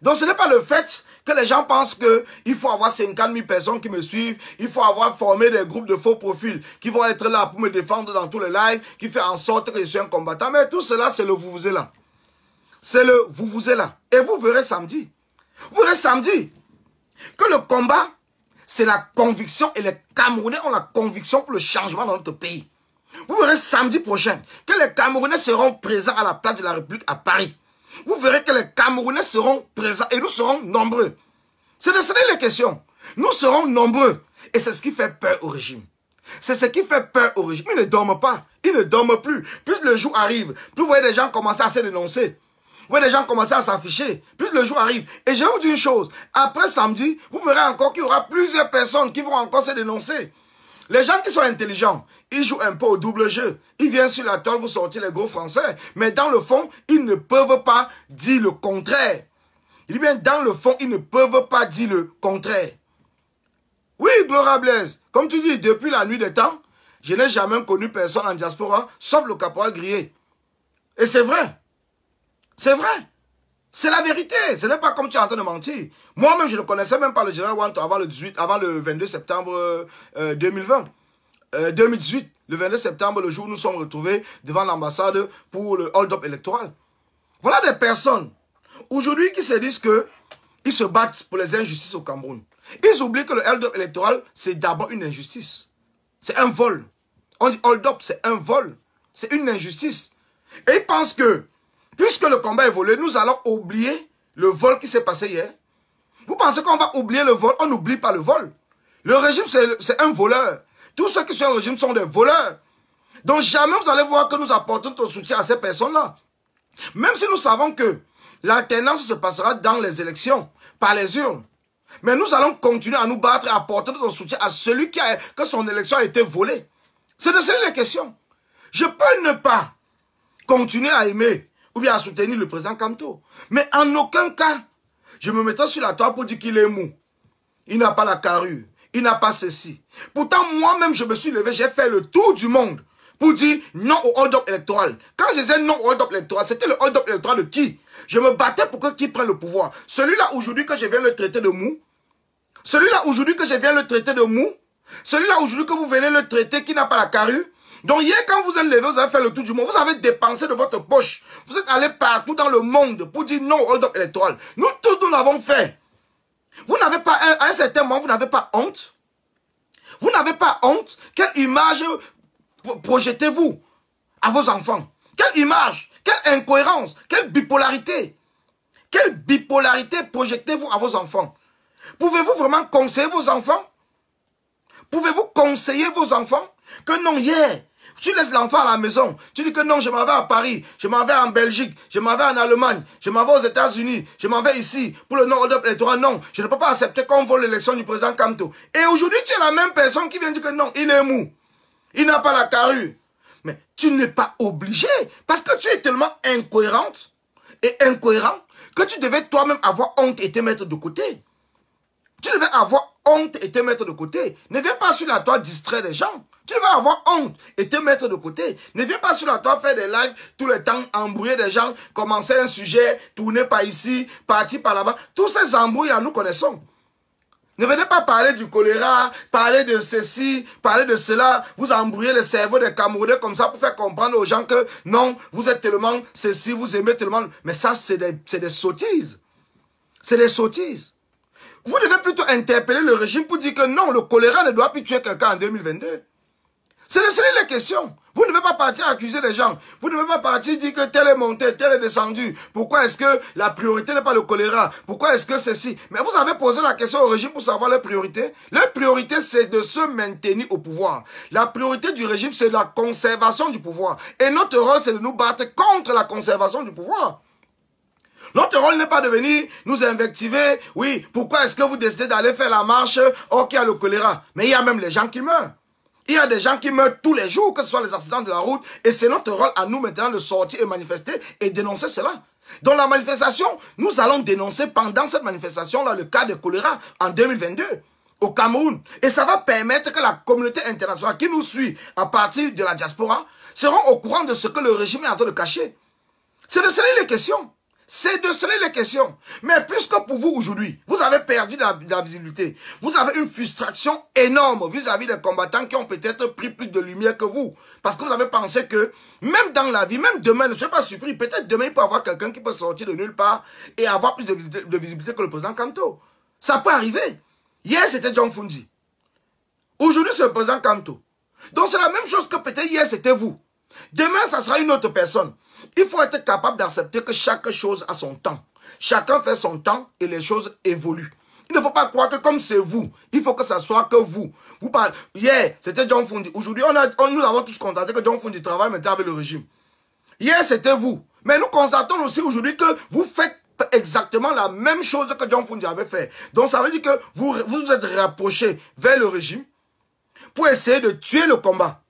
Donc ce n'est pas le fait que les gens pensent qu'il faut avoir 50 000 personnes qui me suivent, il faut avoir formé des groupes de faux profils qui vont être là pour me défendre dans tous les lives, qui fait en sorte que je suis un combattant. Mais tout cela, c'est le vous-vous-êtes-là. C'est le vous-vous-êtes-là. Et vous verrez samedi. Vous verrez samedi que le combat, c'est la conviction et les Camerounais ont la conviction pour le changement dans notre pays. Vous verrez samedi prochain que les Camerounais seront présents à la place de la République à Paris. Vous verrez que les Camerounais seront présents et nous serons nombreux. Ce n'est pas les questions. Nous serons nombreux. Et c'est ce qui fait peur au régime. C'est ce qui fait peur au régime. Ils ne dorment pas. Ils ne dorment plus. Plus le jour arrive, plus vous voyez des gens commencer à se dénoncer. Vous voyez des gens commencer à s'afficher. Plus le jour arrive. Et je vais vous dire une chose. Après samedi, vous verrez encore qu'il y aura plusieurs personnes qui vont encore se dénoncer. Les gens qui sont intelligents, ils jouent un peu au double jeu. Ils viennent sur la toile vous sortir les gros français. Mais dans le fond, ils ne peuvent pas dire le contraire. Il dit bien, dans le fond, ils ne peuvent pas dire le contraire. Oui, Gloria Blaise. Comme tu dis, depuis la nuit des temps, je n'ai jamais connu personne en diaspora, sauf le caporal Grier. Et c'est vrai. C'est vrai. C'est la vérité. Ce n'est pas comme tu es en train de mentir. Moi-même, je ne connaissais même pas le général Wanto avant le 22 septembre 2018. Le 22 septembre, le jour où nous sommes retrouvés devant l'ambassade pour le hold-up électoral. Voilà des personnes, aujourd'hui, qui se disent qu'ils se battent pour les injustices au Cameroun. Ils oublient que le hold-up électoral, c'est d'abord une injustice. C'est un vol. On dit hold-up, c'est un vol. C'est une injustice. Et ils pensent que, puisque le combat est volé, nous allons oublier le vol qui s'est passé hier. Vous pensez qu'on va oublier le vol? On n'oublie pas le vol. Le régime, c'est un voleur. Tous ceux qui sont au régime sont des voleurs. Donc jamais vous allez voir que nous apportons notre soutien à ces personnes-là. Même si nous savons que l'alternance se passera dans les élections, par les urnes. Mais nous allons continuer à nous battre et à apporter notre soutien à celui que son élection a été volée. C'est de cela les questions. Je peux ne pas continuer à aimer ou bien à soutenir le président Kamto. Mais en aucun cas, je me mettrai sur la toile pour dire qu'il est mou. Il n'a pas la carrure. Il n'a pas ceci. Pourtant, moi-même, je me suis levé, j'ai fait le tour du monde pour dire non au hold-up électoral. Quand je disais non au hold-up électoral, c'était le hold-up électoral de qui? Je me battais pour que qui prenne le pouvoir. Celui-là, aujourd'hui, que je viens le traiter de mou. Celui-là, aujourd'hui, que je viens le traiter de mou. Celui-là, aujourd'hui, que vous venez le traiter qui n'a pas la carrure. Donc, hier, quand vous êtes levé, vous avez fait le tour du monde. Vous avez dépensé de votre poche. Vous êtes allé partout dans le monde pour dire non au hold-up électoral. Nous tous, nous l'avons fait. Vous n'avez pas, à un certain moment, vous n'avez pas honte. Vous n'avez pas honte. Quelle image projetez-vous à vos enfants? Quelle image? Quelle incohérence? Quelle bipolarité? Quelle bipolarité projetez-vous à vos enfants? Pouvez-vous vraiment conseiller vos enfants? Pouvez-vous conseiller vos enfants? Que non, hier, tu laisses l'enfant à la maison. Tu dis que non, je m'en vais à Paris, je m'en vais en Belgique, je m'en vais en Allemagne, je m'en vais aux États-Unis, je m'en vais ici pour le non-hold-up électoral. Non, je ne peux pas accepter qu'on vole l'élection du président Kamto. Et aujourd'hui, tu es la même personne qui vient dire que non, il est mou. Il n'a pas la carrure. Mais tu n'es pas obligé parce que tu es tellement incohérente et incohérent que tu devais toi-même avoir honte et te mettre de côté. Tu devais avoir honte et te mettre de côté. Ne viens pas sur la toile distraire les gens. Tu devais avoir honte et te mettre de côté. Ne viens pas sur la toile faire des lives tout le temps, embrouiller des gens, commencer un sujet, tourner par ici, partir par là-bas. Tous ces embrouilles-là, nous connaissons. Ne venez pas parler du choléra, parler de ceci, parler de cela. Vous embrouillez le cerveau des Camerounais comme ça pour faire comprendre aux gens que non, vous êtes tellement ceci, vous aimez tellement. Mais ça, c'est des sottises. C'est des sottises. Vous devez plutôt interpeller le régime pour dire que non, le choléra ne doit plus tuer quelqu'un en 2022. C'est de cela les questions. Vous ne devez pas partir accuser les gens. Vous ne devez pas partir dire que tel est monté, tel est descendu. Pourquoi est-ce que la priorité n'est pas le choléra? Pourquoi est-ce que ceci? Mais vous avez posé la question au régime pour savoir leur priorité. Leur priorité, c'est de se maintenir au pouvoir. La priorité du régime, c'est la conservation du pouvoir. Et notre rôle, c'est de nous battre contre la conservation du pouvoir. Notre rôle n'est pas de venir nous invectiver. Oui, pourquoi est-ce que vous décidez d'aller faire la marche? Ok, il y a le choléra. Mais il y a même les gens qui meurent. Il y a des gens qui meurent tous les jours, que ce soit les accidents de la route. Et c'est notre rôle à nous maintenant de sortir et manifester et dénoncer cela. Dans la manifestation, nous allons dénoncer pendant cette manifestation-là le cas de choléra en 2022 au Cameroun. Et ça va permettre que la communauté internationale qui nous suit à partir de la diaspora seront au courant de ce que le régime est en train de cacher. C'est de cela les questions. C'est de cela les questions. Mais puisque pour vous aujourd'hui, vous avez perdu la visibilité, vous avez une frustration énorme vis-à-vis des combattants qui ont peut-être pris plus de lumière que vous. Parce que vous avez pensé que même dans la vie, même demain, ne soyez pas surpris, peut-être demain il peut y avoir quelqu'un qui peut sortir de nulle part et avoir plus de visibilité que le président Kamto. Ça peut arriver. Hier c'était John Fundi. Aujourd'hui c'est le président Kamto. Donc c'est la même chose que peut-être hier c'était vous. Demain ça sera une autre personne. Il faut être capable d'accepter que chaque chose a son temps. Chacun fait son temps et les choses évoluent. Il ne faut pas croire que comme c'est vous, il faut que ça soit que vous. Vous parlez. Hier, c'était John Fundi. Aujourd'hui, nous avons tous constaté que John Fundi travaille maintenant avec le régime. Hier, c'était vous. Mais nous constatons aussi aujourd'hui que vous faites exactement la même chose que John Fundi avait fait. Donc ça veut dire que vous vous êtes rapproché vers le régime pour essayer de tuer le combat.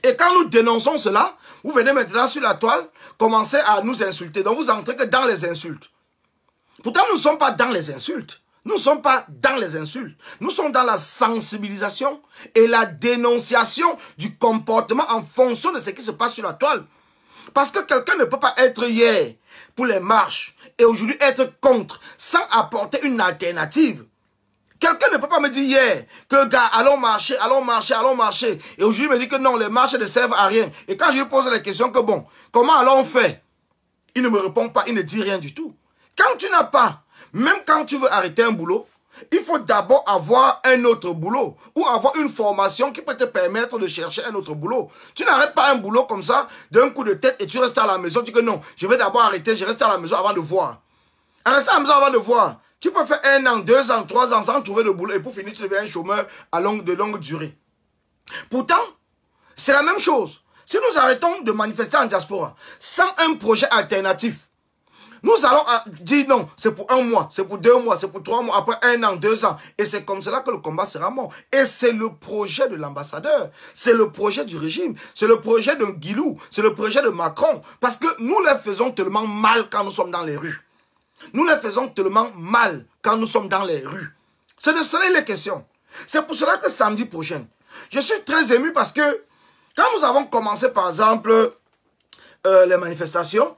Et quand nous dénonçons cela, vous venez maintenant sur la toile, commencez à nous insulter. Donc vous entrez que dans les insultes. Pourtant, nous ne sommes pas dans les insultes. Nous ne sommes pas dans les insultes. Nous sommes dans la sensibilisation et la dénonciation du comportement en fonction de ce qui se passe sur la toile. Parce que quelqu'un ne peut pas être hier pour les marches et aujourd'hui être contre sans apporter une alternative. Quelqu'un ne peut pas me dire hier que, gars, allons marcher, allons marcher, allons marcher. Et aujourd'hui, il me dit que non, les marches ne servent à rien. Et quand je lui pose la question que, bon, comment allons-on faire? Il ne me répond pas, il ne dit rien du tout. Quand tu n'as pas, même quand tu veux arrêter un boulot, il faut d'abord avoir un autre boulot ou avoir une formation qui peut te permettre de chercher un autre boulot. Tu n'arrêtes pas un boulot comme ça, d'un coup de tête, et tu restes à la maison. Tu dis que non, je vais d'abord arrêter, je reste à la maison avant de voir. En restant à la maison avant de voir, tu peux faire 1 an, 2 ans, 3 ans sans trouver de boulot et pour finir, tu deviens un chômeur de longue durée. Pourtant, c'est la même chose. Si nous arrêtons de manifester en diaspora sans un projet alternatif, Nous allons dire non, c'est pour 1 mois, c'est pour 2 mois, c'est pour 3 mois, après 1 an, 2 ans. Et c'est comme cela que le combat sera mort. Et c'est le projet de l'ambassadeur, c'est le projet du régime, c'est le projet de Guilou, c'est le projet de Macron. Parce que nous les faisons tellement mal quand nous sommes dans les rues. Nous les faisons tellement mal quand nous sommes dans les rues. C'est de cela les questions. C'est pour cela que samedi prochain, je suis très ému parce que quand nous avons commencé par exemple les manifestations,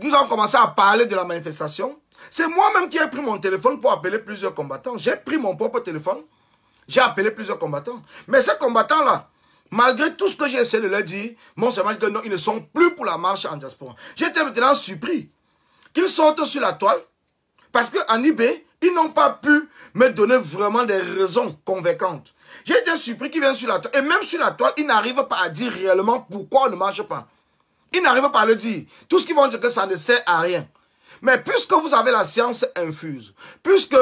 nous avons commencé à parler de la manifestation, c'est moi-même qui ai pris mon téléphone pour appeler plusieurs combattants. J'ai pris mon propre téléphone, j'ai appelé plusieurs combattants. Mais ces combattants-là, malgré tout ce que j'ai essayé de leur dire, mon seulement que non, ils ne sont plus pour la marche en diaspora. J'étais maintenant surpris qu'ils sortent sur la toile parce qu'en IB, ils n'ont pas pu me donner vraiment des raisons convaincantes. J'ai été surpris qu'ils viennent sur la toile. Et même sur la toile, ils n'arrivent pas à dire réellement pourquoi on ne marche pas. Ils n'arrivent pas à le dire. Tout ce qu'ils vont dire que ça ne sert à rien. Mais puisque vous avez la science infuse, puisque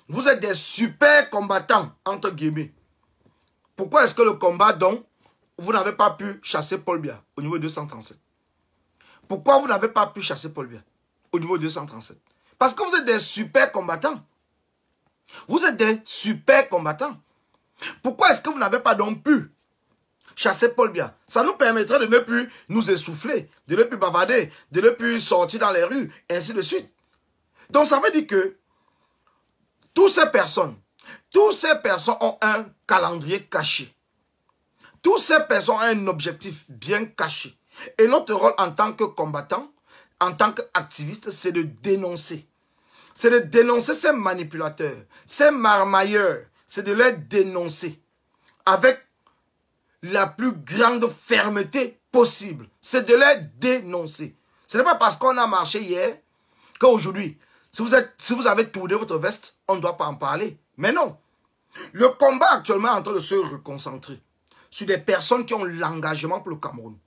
vous êtes des super combattants, entre guillemets, pourquoi est-ce que le combat, donc, vous n'avez pas pu chasser Paul Biya au niveau 237? Pourquoi vous n'avez pas pu chasser Paul Biya au niveau 237? Parce que vous êtes des super combattants. Vous êtes des super combattants. Pourquoi est-ce que vous n'avez pas donc pu chasser Paul Biya? Ça nous permettrait de ne plus nous essouffler, de ne plus bavarder, de ne plus sortir dans les rues, ainsi de suite. Donc ça veut dire que toutes ces personnes ont un calendrier caché. Toutes ces personnes ont un objectif bien caché. Et notre rôle en tant que combattant, en tant qu'activiste, c'est de dénoncer. C'est de dénoncer ces manipulateurs, ces marmailleurs. C'est de les dénoncer avec la plus grande fermeté possible. C'est de les dénoncer. Ce n'est pas parce qu'on a marché hier qu'aujourd'hui, si vous avez tourné votre veste, on ne doit pas en parler. Mais non. Le combat actuellement est en train de se reconcentrer sur des personnes qui ont l'engagement pour le Cameroun.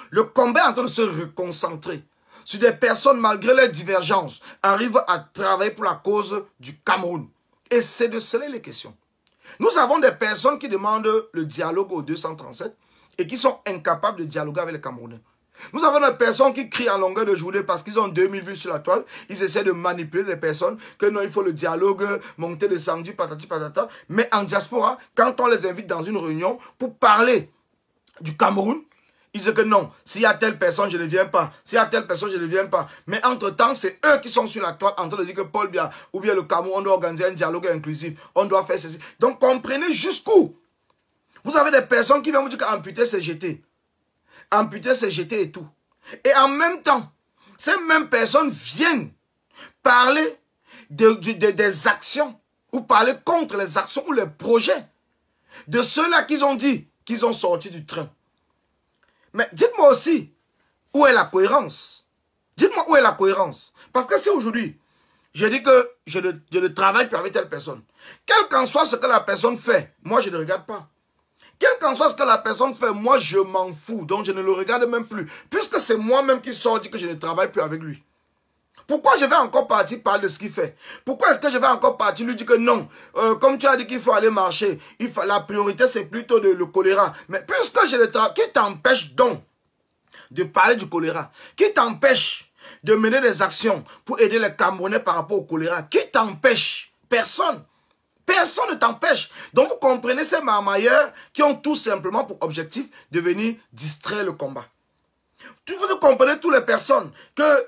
Le combat est en train de se reconcentrer sur des personnes, malgré les divergences, arrivent à travailler pour la cause du Cameroun. Et c'est de cela les questions. Nous avons des personnes qui demandent le dialogue au 237 et qui sont incapables de dialoguer avec les Camerounais. Nous avons des personnes qui crient en longueur de journée parce qu'ils ont 2000 vues sur la toile. Ils essaient de manipuler les personnes, que non, il faut le dialogue, monter le samedi, patati patata. Mais en diaspora, quand on les invite dans une réunion pour parler du Cameroun, ils disent que non, s'il y a telle personne, je ne viens pas. S'il y a telle personne, je ne viens pas. Mais entre-temps, c'est eux qui sont sur la toile en train de dire que Paul Biya ou bien le Cameroun, on doit organiser un dialogue inclusif. On doit faire ceci. Donc, comprenez jusqu'où. Vous avez des personnes qui viennent vous dire qu'amputer, c'est jeter. Amputer, c'est jeter et tout. Et en même temps, ces mêmes personnes viennent parler des actions ou parler contre les actions ou les projets de ceux-là qu'ils ont dit qu'ils ont sorti du train. Mais dites-moi aussi, où est la cohérence? Dites-moi où est la cohérence. Parce que si aujourd'hui, je dis que je ne travaille plus avec telle personne, quel qu'en soit ce que la personne fait, moi je ne regarde pas. Quel qu'en soit ce que la personne fait, moi je m'en fous. Donc je ne le regarde même plus. Puisque c'est moi-même qui sors dit que je ne travaille plus avec lui. Pourquoi je vais encore partir parler de ce qu'il fait? Pourquoi est-ce que je vais encore partir lui dire que non, comme tu as dit qu'il faut aller marcher, la priorité c'est plutôt le choléra. Mais puisque je le travaille, qui t'empêche donc de parler du choléra? Qui t'empêche de mener des actions pour aider les Camerounais par rapport au choléra? Qui t'empêche? Personne. Personne ne t'empêche. Donc vous comprenez ces marmailleurs qui ont tout simplement pour objectif de venir distraire le combat. Vous comprenez toutes les personnes que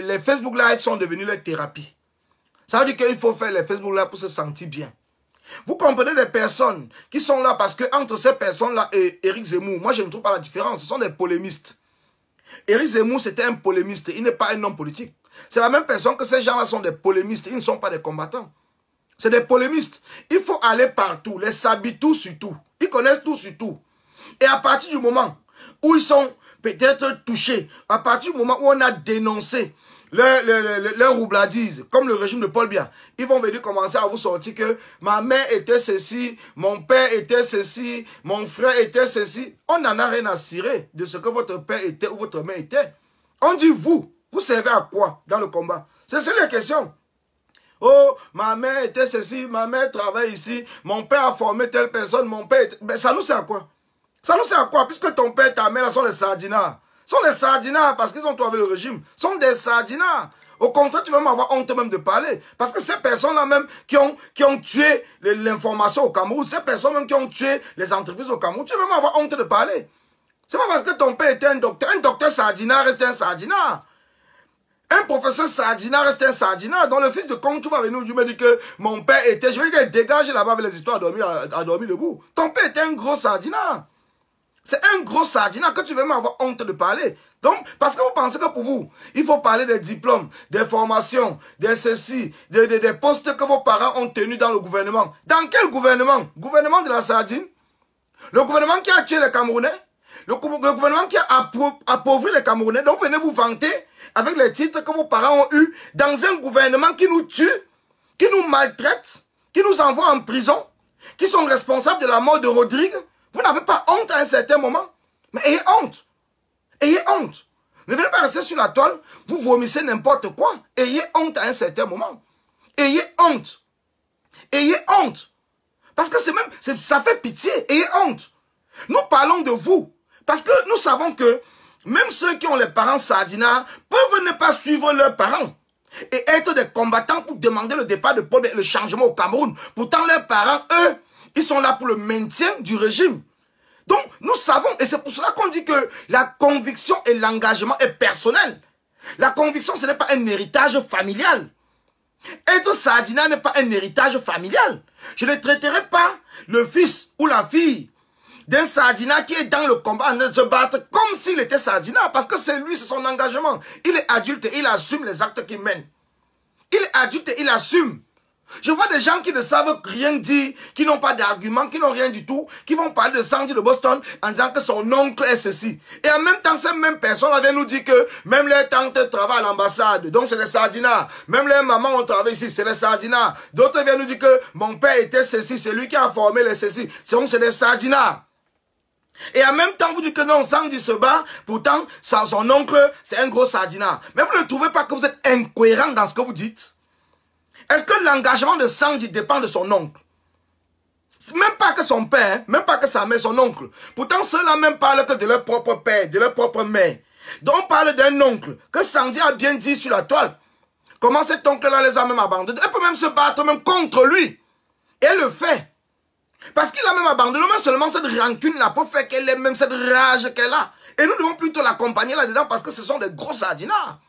les Facebook Live sont devenus les thérapies. Ça veut dire qu'il faut faire les Facebook Live pour se sentir bien. Vous comprenez les personnes qui sont là parce que entre ces personnes-là et Éric Zemmour, moi je ne trouve pas la différence, ce sont des polémistes. Éric Zemmour c'était un polémiste, il n'est pas un homme politique. C'est la même personne que ces gens-là sont des polémistes, ils ne sont pas des combattants. C'est des polémistes. Il faut aller partout, les saber tout sur tout. Ils connaissent tout sur tout. Et à partir du moment où ils sont peut-être touchés, à partir du moment où on a dénoncé leur roubladise, comme le régime de Paul Biya, ils vont venir commencer à vous sortir que ma mère était ceci, mon père était ceci, mon frère était ceci. On n'en a rien à cirer de ce que votre père était ou votre mère était. On dit vous servez à quoi dans le combat? C'est ça la question. Oh, ma mère était ceci, ma mère travaille ici, mon père a formé telle personne, mon père était... Mais ça nous sert à quoi? Ça nous sert à quoi? Puisque ton père et ta mère sont les sardinards. sont des sardinards parce qu'ils ont trouvé le régime. Sont des sardinards. Au contraire, tu vas même avoir honte même de parler. Parce que ces personnes-là même qui ont tué l'information au Cameroun, ces personnes même qui ont tué les entreprises au Cameroun, tu vas même avoir honte de parler. C'est pas parce que ton père était un docteur sardinard reste un sardinard. Un professeur sardinard reste un sardinard. Dans le fils de Kong, tu vas venir, tu me dis que mon père était, je vais dire, dégage là-bas avec les histoires à dormir debout. Ton père était un gros sardinard. C'est un gros sardinat que tu veux même avoir honte de parler. Donc, parce que vous pensez que pour vous, il faut parler des diplômes, des formations, des ceci, des postes que vos parents ont tenus dans le gouvernement. Dans quel gouvernement? Gouvernement de la sardine? Le gouvernement qui a tué les Camerounais? Le gouvernement qui a appauvri les Camerounais? Donc, venez vous vanter avec les titres que vos parents ont eus dans un gouvernement qui nous tue, qui nous maltraite, qui nous envoie en prison, qui sont responsables de la mort de Rodrigue. Vous n'avez pas honte à un certain moment? Mais ayez honte. Ayez honte. Ne venez pas rester sur la toile, vous vomissez n'importe quoi. Ayez honte à un certain moment. Ayez honte. Ayez honte. Parce que ça fait pitié. Ayez honte. Nous parlons de vous. Parce que nous savons que même ceux qui ont les parents sardinards peuvent ne pas suivre leurs parents et être des combattants pour demander le départ de Paul et le changement au Cameroun. Pourtant, leurs parents, eux, ils sont là pour le maintien du régime. Donc, nous savons, et c'est pour cela qu'on dit que la conviction et l'engagement est personnel. La conviction, ce n'est pas un héritage familial. Être sardinat n'est pas un héritage familial. Je ne traiterai pas le fils ou la fille d'un sardinat qui est dans le combat en train de se battre comme s'il était sardinat, parce que c'est lui, c'est son engagement. Il est adulte et il assume les actes qu'il mène. Il est adulte et il assume. Je vois des gens qui ne savent rien dire, qui n'ont pas d'arguments, qui n'ont rien du tout, qui vont parler de Sandy de Boston en disant que son oncle est ceci. Et en même temps, ces mêmes personnes viennent nous dire que même les tantes travaillent à l'ambassade, donc c'est les sardinats. Même les mamans ont travaillé ici, c'est les sardinats. D'autres viennent nous dire que mon père était ceci, c'est lui qui a formé les ceci. C'est des sardinats. Et en même temps, vous dites que non, Sandy se bat, pourtant, son oncle, c'est un gros sardinat. Mais vous ne trouvez pas que vous êtes incohérent dans ce que vous dites? Est-ce que l'engagement de Sandy dépend de son oncle? Même pas que son père, même pas que sa mère, son oncle. Pourtant, ceux-là même parlent que de leur propre père, de leur propre mère. Donc, on parle d'un oncle que Sandy a bien dit sur la toile. Comment cet oncle-là les a même abandonnés? Elle peut même se battre même contre lui. Et elle le fait. Parce qu'il a même abandonné, même seulement cette rancune-là pour faire qu'elle ait même cette rage qu'elle a. Et nous devons plutôt l'accompagner là-dedans parce que ce sont des gros sardinats.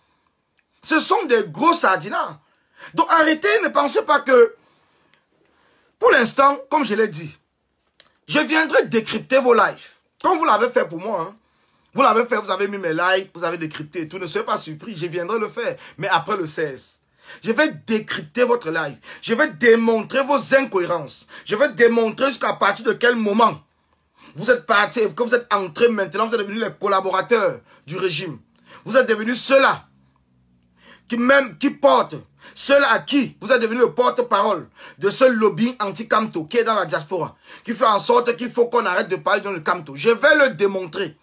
Ce sont des gros sardinats. Donc arrêtez, ne pensez pas que, pour l'instant, comme je l'ai dit, je viendrai décrypter vos lives. Comme vous l'avez fait pour moi. Hein. Vous l'avez fait, vous avez mis mes lives, vous avez décrypté et tout. Ne soyez pas surpris, je viendrai le faire. Mais après le 16. Je vais décrypter votre live. Je vais démontrer vos incohérences. Je vais démontrer jusqu'à partir de quel moment vous êtes partis, que vous êtes entrés maintenant, vous êtes devenus les collaborateurs du régime. Vous êtes devenus ceux-là qui portent, ceux-là à qui vous êtes devenus le porte-parole de ce lobby anti-Camto qui est dans la diaspora, qui fait en sorte qu'il faut qu'on arrête de parler dans le Camto. Je vais le démontrer.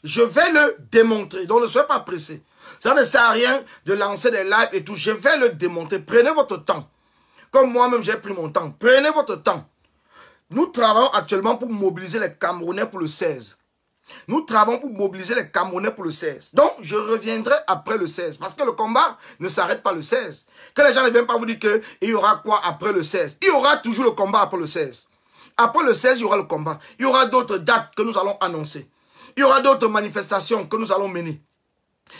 Je vais le démontrer. Donc ne soyez pas pressés. Ça ne sert à rien de lancer des lives et tout. Je vais le démontrer. Prenez votre temps. Comme moi-même, j'ai pris mon temps. Prenez votre temps. Nous travaillons actuellement pour mobiliser les Camerounais pour le 16. Nous travaillons pour mobiliser les Camerounais pour le 16. Donc, je reviendrai après le 16. Parce que le combat ne s'arrête pas le 16. Que les gens ne viennent pas vous dire qu'il y aura quoi après le 16. Il y aura toujours le combat après le 16. Après le 16, il y aura le combat. Il y aura d'autres dates que nous allons annoncer. Il y aura d'autres manifestations que nous allons mener.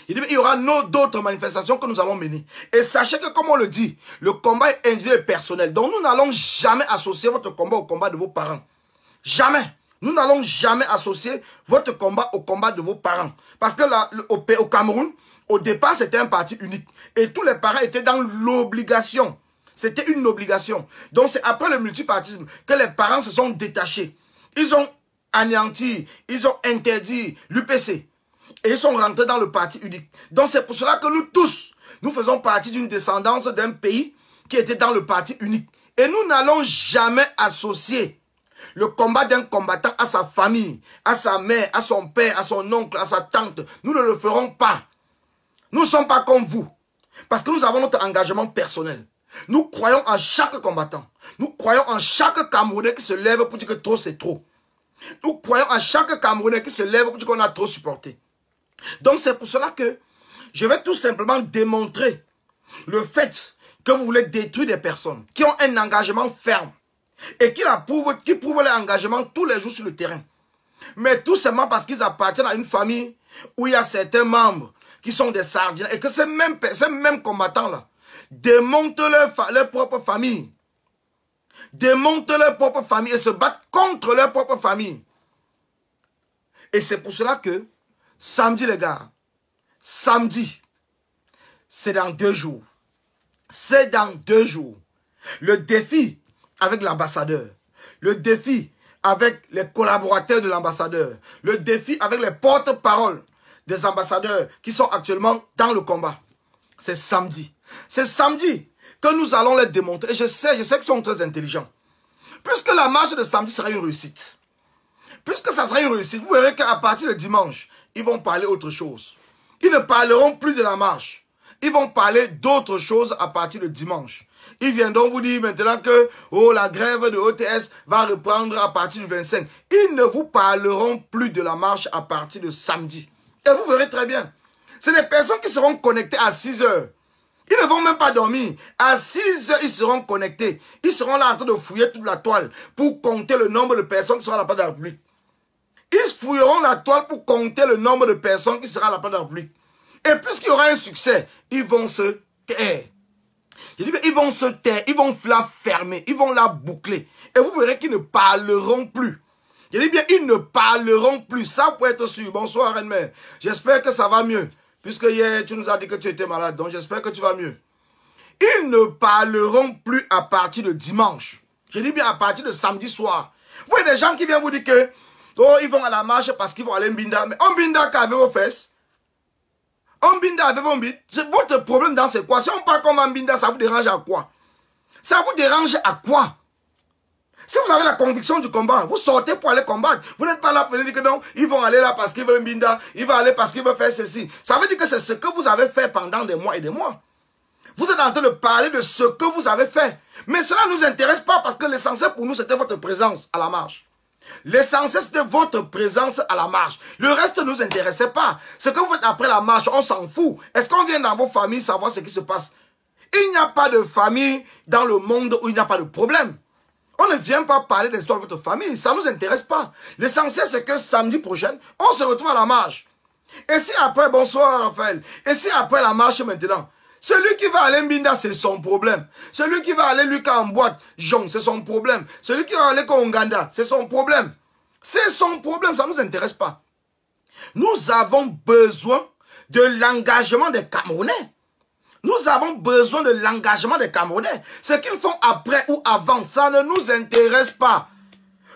Il y aura d'autres manifestations que nous allons mener. Et sachez que, comme on le dit, le combat est individuel et personnel. Donc, nous n'allons jamais associer votre combat au combat de vos parents. Jamais. Nous n'allons jamais associer votre combat au combat de vos parents. Parce que là, au Cameroun, au départ, c'était un parti unique. Et tous les parents étaient dans l'obligation. C'était une obligation. Donc, c'est après le multipartisme que les parents se sont détachés. Ils ont anéanti, ils ont interdit l'UPC. Et ils sont rentrés dans le parti unique. Donc c'est pour cela que nous tous, nous faisons partie d'une descendance d'un pays qui était dans le parti unique. Et nous n'allons jamais associer le combat d'un combattant à sa famille, à sa mère, à son père, à son oncle, à sa tante. Nous ne le ferons pas. Nous ne sommes pas comme vous. Parce que nous avons notre engagement personnel. Nous croyons en chaque combattant. Nous croyons en chaque Camerounais qui se lève pour dire que trop c'est trop. Nous croyons en chaque Camerounais qui se lève pour dire qu'on a trop supporté. Donc c'est pour cela que je vais tout simplement démontrer le fait que vous voulez détruire des personnes qui ont un engagement ferme et qui prouvent leur engagement tous les jours sur le terrain. Mais tout simplement parce qu'ils appartiennent à une famille où il y a certains membres qui sont des sardines et que ces mêmes combattants-là démontent leur propre famille. Démontent leur propre famille et se battent contre leur propre famille. Et c'est pour cela que samedi, les gars, samedi, c'est dans 2 jours. C'est dans 2 jours. Le défi avec l'ambassadeur. Le défi avec les collaborateurs de l'ambassadeur. Le défi avec les porte-paroles des ambassadeurs qui sont actuellement dans le combat. C'est samedi. C'est samedi que nous allons les démontrer. Et je sais qu'ils sont très intelligents. Puisque la marche de samedi sera une réussite. Puisque ça sera une réussite, vous verrez qu'à partir de dimanche, ils vont parler autre chose. Ils ne parleront plus de la marche. Ils vont parler d'autre chose à partir de dimanche. Ils viendront vous dire maintenant que la grève de OTS va reprendre à partir du 25. Ils ne vous parleront plus de la marche à partir de samedi. Et vous verrez très bien. C'est des personnes qui seront connectées à 6 heures. Ils ne vont même pas dormir. À 6 heures, ils seront connectés. Ils seront là en train de fouiller toute la toile pour compter le nombre de personnes qui seront à la place de la République. Ils fouilleront la toile pour compter le nombre de personnes qui seront à la place de la République. Et puisqu'il y aura un succès, ils vont se taire. Je dis bien, ils vont se taire, ils vont la fermer, ils vont la boucler. Et vous verrez qu'ils ne parleront plus. Je dis bien, ils ne parleront plus. Ça peut être sûr. Bonsoir, Reine-Mère. J'espère que ça va mieux. Puisque hier, tu nous as dit que tu étais malade. Donc, j'espère que tu vas mieux. Ils ne parleront plus à partir de dimanche. Je dis bien à partir de samedi soir. Vous voyez des gens qui viennent vous dire que ils vont à la marche parce qu'ils vont aller à Mbinda. Mais Mbinda qu'avec vos fesses. Mbinda avec vos bites. Votre problème dans c'est quoi? Si on parle comme Mbinda, ça vous dérange à quoi? Ça vous dérange à quoi? Si vous avez la conviction du combat, vous sortez pour aller combattre. Vous n'êtes pas là pour dire que non, ils vont aller là parce qu'ils veulent Mbinda, ils vont aller parce qu'ils veulent faire ceci. Ça veut dire que c'est ce que vous avez fait pendant des mois et des mois. Vous êtes en train de parler de ce que vous avez fait. Mais cela ne nous intéresse pas parce que l'essentiel pour nous, c'était votre présence à la marche. L'essentiel, c'était votre présence à la marche. Le reste ne nous intéressait pas. Ce que vous faites après la marche, on s'en fout. Est-ce qu'on vient dans vos familles savoir ce qui se passe? Il n'y a pas de famille dans le monde où il n'y a pas de problème. On ne vient pas parler de l'histoire de votre famille. Ça ne nous intéresse pas. L'essentiel, c'est que samedi prochain, on se retrouve à la marche. Et si après, bonsoir Raphaël, et si après la marche maintenant, celui qui va aller Mbinda, c'est son problème. Celui qui va aller Lucas en boîte, Jong, c'est son problème. Celui qui va aller Konganda, c'est son problème. C'est son problème, ça ne nous intéresse pas. Nous avons besoin de l'engagement des Camerounais. Nous avons besoin de l'engagement des Camerounais. Ce qu'ils font après ou avant, ça ne nous intéresse pas.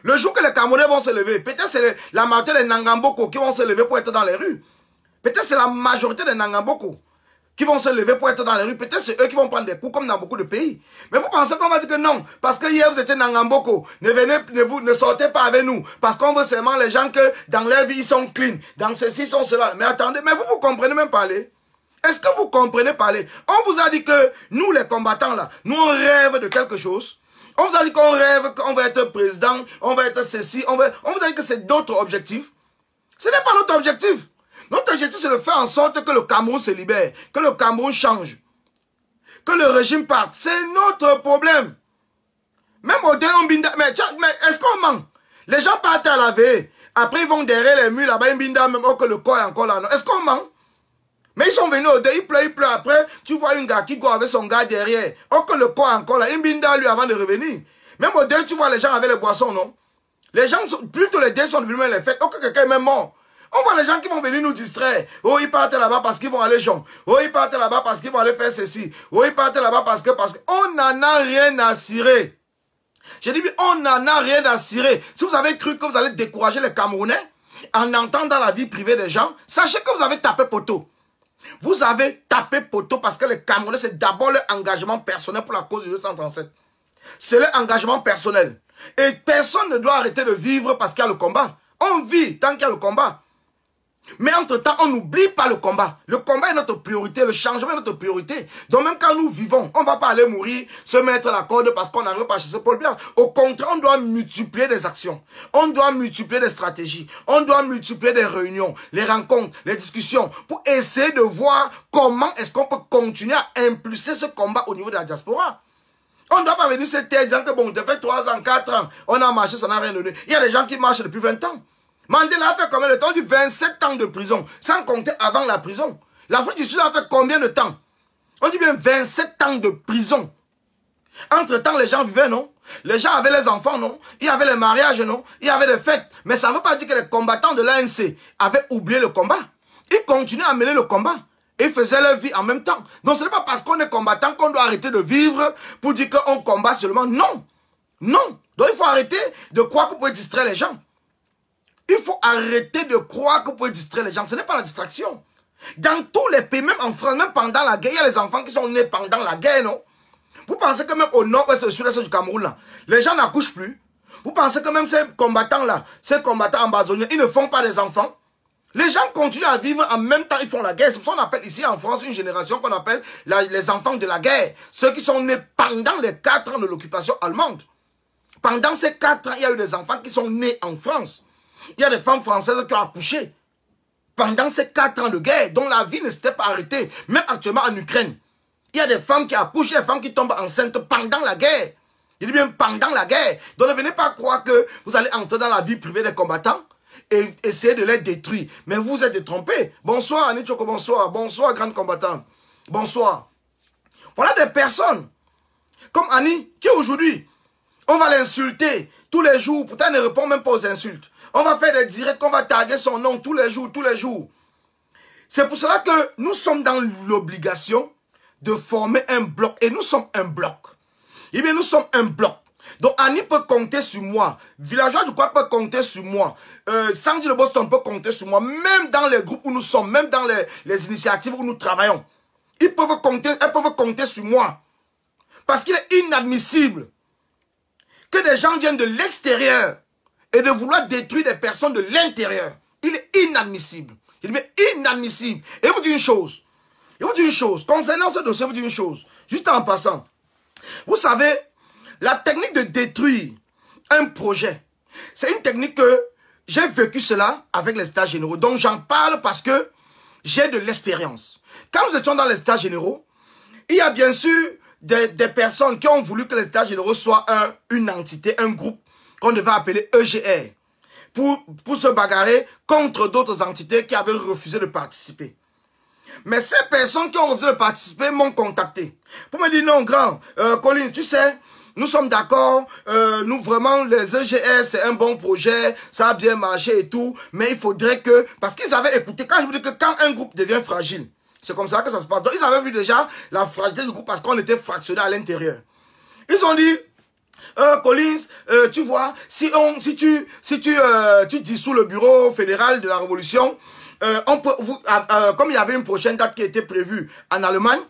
Le jour que les Camerounais vont se lever, peut-être c'est la majorité des Nangamboko qui vont se lever pour être dans les rues. Peut-être c'est la majorité des Nangamboko qui vont se lever pour être dans les rues. Peut-être c'est eux qui vont prendre des coups comme dans beaucoup de pays. Mais vous pensez qu'on va dire que non, parce que hier vous étiez Nangamboko, ne sortez pas avec nous, parce qu'on veut seulement les gens que dans leur vie ils sont clean, dans ceci ils sont cela. Mais attendez, mais vous comprenez même parler? Est-ce que vous comprenez parler? On vous a dit que nous les combattants là, nous on rêve de quelque chose. On vous a dit qu'on rêve, qu'on va être président, on va être ceci, on vous a dit que c'est d'autres objectifs. Ce n'est pas notre objectif. Notre objectif, c'est de faire en sorte que le Cameroun se libère, que le Cameroun change, que le régime parte. C'est notre problème. Même au Mbinda, mais est-ce qu'on ment? Les gens partent à la veille, après ils vont derrière les murs là-bas, Mbinda, même que le corps est encore là. Est-ce qu'on ment? Mais ils sont venus au dé, il pleut, après, tu vois un gars qui court avec son gars derrière. Oh, que le corps est encore là, Mbinda lui avant de revenir. Même au dé, tu vois les gens avec les boissons, non? Les gens, plutôt les dés sont venus les fêtes. Oh, que quelqu'un est même mort. On voit les gens qui vont venir nous distraire. Oh, ils partent là-bas parce qu'ils vont aller Jean. Oh, ils partent là-bas parce qu'ils vont aller faire ceci. Oh, ils partent là-bas parce que... On n'en a rien à cirer. J'ai dit, on n'en a rien à cirer. Si vous avez cru que vous allez décourager les Camerounais en entrant dans la vie privée des gens, sachez que vous avez tapé poteau. Vous avez tapé poteau parce que les Camerounais, c'est d'abord leur engagement personnel pour la cause du 237. C'est leur engagement personnel. Et personne ne doit arrêter de vivre parce qu'il y a le combat. On vit tant qu'il y a le combat. Mais entre-temps, on n'oublie pas le combat. Le combat est notre priorité, le changement est notre priorité. Donc même quand nous vivons, on ne va pas aller mourir, se mettre la corde parce qu'on n'arrive pas à chasser Paul Biya. Au contraire, on doit multiplier des actions. On doit multiplier des stratégies. On doit multiplier des réunions, les rencontres, les discussions pour essayer de voir comment est-ce qu'on peut continuer à impulser ce combat au niveau de la diaspora. On ne doit pas venir se taire disant que bon, ça fait 3 ans, 4 ans, on a marché, ça n'a rien donné. Il y a des gens qui marchent depuis 20 ans. Mandela a fait combien de temps? On dit 27 ans de prison, sans compter avant la prison. L'Afrique du Sud a fait combien de temps? On dit bien 27 ans de prison. Entre-temps, les gens vivaient, non? Les gens avaient les enfants, non? Il y avait les mariages, non? Il y avait des fêtes. Mais ça ne veut pas dire que les combattants de l'ANC avaient oublié le combat. Ils continuaient à mener le combat. Ils faisaient leur vie en même temps. Donc ce n'est pas parce qu'on est combattant qu'on doit arrêter de vivre pour dire qu'on combat seulement. Non. Non. Donc il faut arrêter de croire qu'on peut distraire les gens. Il faut arrêter de croire que vous pouvez distraire les gens. Ce n'est pas la distraction. Dans tous les pays, même en France, même pendant la guerre, il y a les enfants qui sont nés pendant la guerre, non? Vous pensez que même au nord-ouest et au sud-est du Cameroun, là, les gens n'accouchent plus? Vous pensez que même ces combattants-là, ces combattants ambazoniens, ils ne font pas des enfants? Les gens continuent à vivre en même temps, ils font la guerre. C'est pour ça qu'on appelle ici en France une génération qu'on appelle les enfants de la guerre. Ceux qui sont nés pendant les 4 ans de l'occupation allemande. Pendant ces 4 ans, il y a eu des enfants qui sont nés en France. Il y a des femmes françaises qui ont accouché pendant ces 4 ans de guerre, dont la vie ne s'était pas arrêtée. Même actuellement en Ukraine, il y a des femmes qui accouchent, il y a des femmes qui tombent enceintes pendant la guerre. Il dit bien pendant la guerre. Donc ne venez pas croire que vous allez entrer dans la vie privée des combattants et essayer de les détruire. Mais vous êtes détrompés. Bonsoir Annie Choko, bonsoir. Bonsoir grande combattante. Bonsoir. Voilà des personnes comme Annie qui aujourd'hui, on va l'insulter tous les jours. Pourtant elle ne répond même pas aux insultes. On va faire des directs, on va taguer son nom tous les jours, tous les jours. C'est pour cela que nous sommes dans l'obligation de former un bloc. Et nous sommes un bloc. Eh bien, nous sommes un bloc. Donc, Annie peut compter sur moi. Villageois du Quad peut compter sur moi. Sandy de Boston peut compter sur moi. Même dans les groupes où nous sommes, même dans les initiatives où nous travaillons. Elles peuvent compter sur moi. Parce qu'il est inadmissible que des gens viennent de l'extérieur et de vouloir détruire des personnes de l'intérieur. Il est inadmissible. Il est inadmissible. Et vous dis une chose. Concernant ce dossier, vous dis une chose. Juste en passant. Vous savez, la technique de détruire un projet, c'est une technique que j'ai vécu cela avec les États généraux. Donc j'en parle parce que j'ai de l'expérience. Quand nous étions dans les États généraux, il y a bien sûr des personnes qui ont voulu que les États généraux soient une entité, un groupe qu'on devait appeler EGR, pour se bagarrer contre d'autres entités qui avaient refusé de participer. Mais ces personnes qui ont refusé de participer m'ont contacté pour me dire non grand, Collins, tu sais, nous sommes d'accord, nous vraiment les EGR c'est un bon projet, ça a bien marché et tout, mais il faudrait que, parce qu'ils avaient écouté, quand je vous dis que quand un groupe devient fragile, c'est comme ça que ça se passe. Donc ils avaient vu déjà la fragilité du groupe parce qu'on était fractionné à l'intérieur. Ils ont dit, Collins, tu vois, si tu dissous le bureau fédéral de la Révolution, on peut, comme il y avait une prochaine date qui était prévue en Allemagne,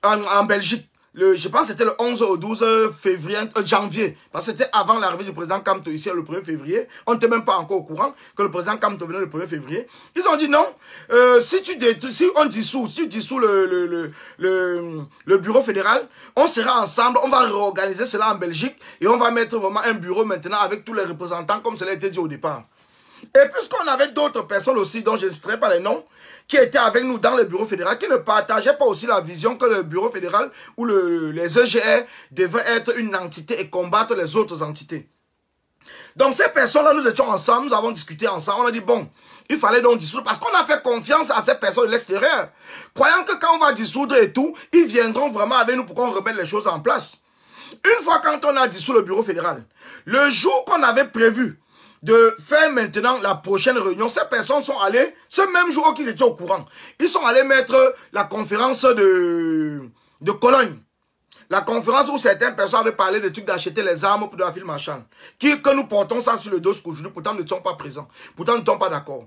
en Belgique, je pense que c'était le 11 au 12 février, janvier, parce que c'était avant l'arrivée du président Kamto ici le 1er février. On n'était même pas encore au courant que le président Kamto venait le 1er février. Ils ont dit non, si tu dissous le bureau fédéral, on sera ensemble, on va réorganiser cela en Belgique et on va mettre vraiment un bureau maintenant avec tous les représentants comme cela a été dit au départ. Et puisqu'on avait d'autres personnes aussi, dont je ne citerai pas les noms, qui étaient avec nous dans le bureau fédéral, qui ne partageaient pas aussi la vision que le bureau fédéral ou les EGR devaient être une entité et combattre les autres entités. Donc ces personnes-là, nous étions ensemble, nous avons discuté ensemble, on a dit bon, il fallait donc dissoudre, parce qu'on a fait confiance à ces personnes de l'extérieur, croyant que quand on va dissoudre et tout, ils viendront vraiment avec nous pour qu'on remette les choses en place. Une fois quand on a dissous le bureau fédéral, le jour qu'on avait prévu de faire maintenant la prochaine réunion, ces personnes sont allées, ce même jour qu'ils étaient au courant, ils sont allés mettre la conférence de Cologne. La conférence où certaines personnes avaient parlé de trucs d'acheter les armes pour de la ville marchande. Que nous portons ça sur le dos aujourd'hui, pourtant nous ne sommes pas présents, pourtant nous ne sommes pas d'accord.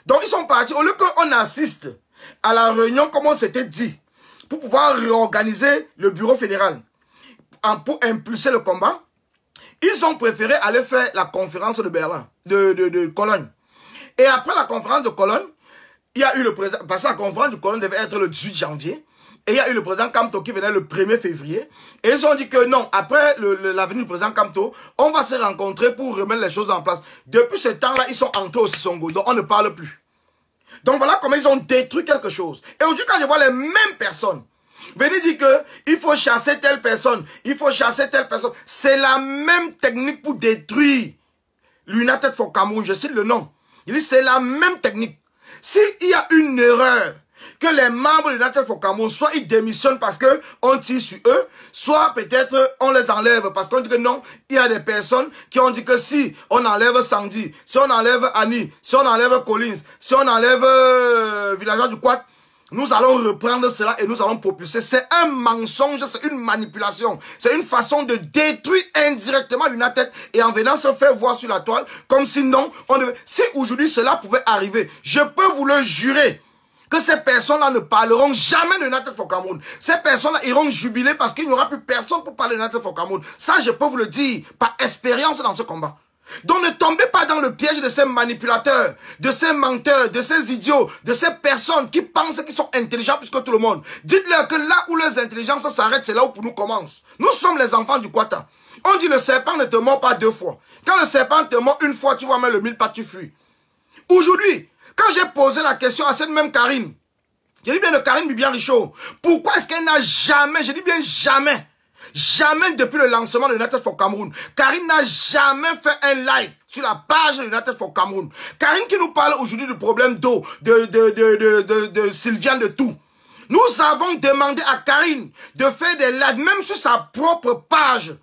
Donc ils sont partis, au lieu qu'on assiste à la réunion comme on s'était dit, pour pouvoir réorganiser le bureau fédéral, pour impulser le combat, ils ont préféré aller faire la conférence de Berlin, de Cologne. Et après la conférence de Cologne, il y a eu le président, parce que la conférence du colon devait être le 18 janvier, et il y a eu le président Kamto qui venait le 1er février, et ils ont dit que non, après la venue du président Kamto, on va se rencontrer pour remettre les choses en place. Depuis ce temps-là, ils sont entrés au Sissongo, donc on ne parle plus. Donc voilà comment ils ont détruit quelque chose. Et aujourd'hui, quand je vois les mêmes personnes venir dire qu'il faut chasser telle personne, il faut chasser telle personne, c'est la même technique pour détruire l'United for Cameroun, je cite le nom. Il dit c'est la même technique. S'il y a une erreur, que les membres de l'United for Cameroun, soit ils démissionnent parce qu'on tire sur eux, soit peut-être on les enlève parce qu'on dit que non, il y a des personnes qui ont dit que si on enlève Sandy, si on enlève Annie, si on enlève Collins, si on enlève Villageois du Quad, nous allons reprendre cela et nous allons propulser. C'est un mensonge, c'est une manipulation. C'est une façon de détruire indirectement United et en venant se faire voir sur la toile comme si non, on devait... Si aujourd'hui cela pouvait arriver, je peux vous le jurer que ces personnes-là ne parleront jamais de United for Cameroun. Ces personnes-là iront jubiler parce qu'il n'y aura plus personne pour parler de United for Cameroun. Ça, je peux vous le dire par expérience dans ce combat. Donc ne tombez pas dans le piège de ces manipulateurs, de ces menteurs, de ces idiots, de ces personnes qui pensent qu'ils sont intelligents plus que tout le monde. Dites-leur que là où leurs intelligences s'arrêtent, c'est là où pour nous commence. Nous sommes les enfants du Kwata. On dit le serpent ne te mord pas 2 fois. Quand le serpent te mord 1 fois, tu vois même le 1000 pas, tu fuis. Aujourd'hui, quand j'ai posé la question à cette même Karine, je dis bien de Karine Bibian-Richaud, pourquoi est-ce qu'elle n'a jamais, je dis bien jamais, jamais depuis le lancement de United for Cameroun, Karine n'a jamais fait un live sur la page de United for Cameroun. Karine qui nous parle aujourd'hui du problème d'eau, de Sylviane de tout. Nous avons demandé à Karine de faire des lives, même sur sa propre page,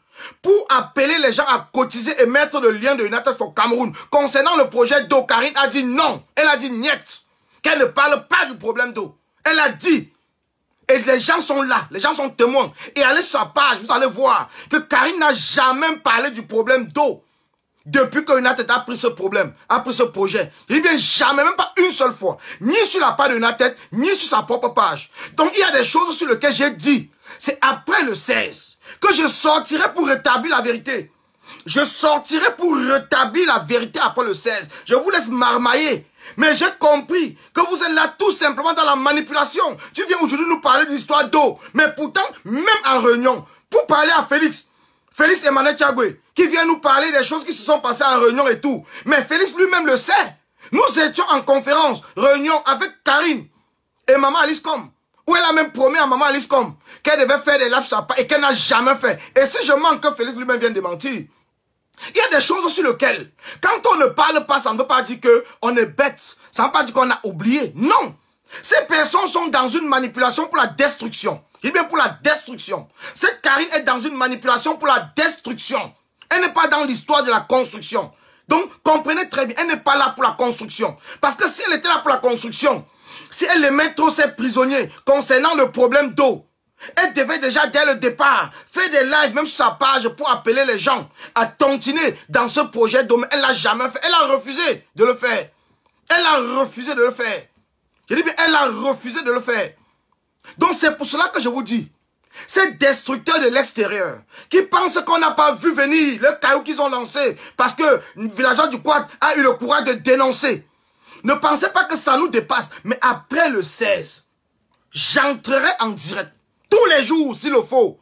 pour appeler les gens à cotiser et mettre le lien de United for Cameroun. Concernant le projet d'eau, Karine a dit non. Elle a dit niet. Qu'elle ne parle pas du problème d'eau. Elle a dit. Et les gens sont là, les gens sont témoins. Et allez sur sa page, vous allez voir que Karine n'a jamais parlé du problème d'eau. Depuis que United a pris ce problème, a pris ce projet. Je dis bien jamais, même pas une seule fois. Ni sur la page de United, ni sur sa propre page. Donc il y a des choses sur lesquelles j'ai dit. C'est après le 16 que je sortirai pour rétablir la vérité. Je sortirai pour rétablir la vérité après le 16. Je vous laisse marmailler. Mais j'ai compris que vous êtes là tout simplement dans la manipulation. Tu viens aujourd'hui nous parler de l'histoire d'eau. Mais pourtant, même en réunion, pour parler à Félix Emmanuel Tchagoué, qui vient nous parler des choses qui se sont passées en réunion et tout. Mais Félix lui-même le sait. Nous étions en conférence, réunion avec Karine et Maman Alice-Com, où elle a même promis à Maman Alice-Com qu'elle devait faire des lives sur sa page et qu'elle n'a jamais fait. Et si je manque que Félix lui-même vienne de mentir. Il y a des choses sur lesquelles, quand on ne parle pas, ça ne veut pas dire qu'on est bête. Ça ne veut pas dire qu'on a oublié. Non. Ces personnes sont dans une manipulation pour la destruction. Je dis bien pour la destruction. Cette Karine est dans une manipulation pour la destruction. Elle n'est pas dans l'histoire de la construction. Donc, comprenez très bien, elle n'est pas là pour la construction. Parce que si elle était là pour la construction, si elle aimait trop ses prisonniers concernant le problème d'eau, elle devait déjà, dès le départ, faire des lives, même sur sa page, pour appeler les gens à continuer dans ce projet d'eau. Mais elle l'a jamais fait. Elle a refusé de le faire. Elle a refusé de le faire. Je dis bien, elle a refusé de le faire. Donc c'est pour cela que je vous dis, ces destructeurs de l'extérieur, qui pensent qu'on n'a pas vu venir le caillou qu'ils ont lancé, parce que le villageois du Quad a eu le courage de dénoncer. Ne pensez pas que ça nous dépasse. Mais après le 16, j'entrerai en direct. Tous les jours s'il le faut.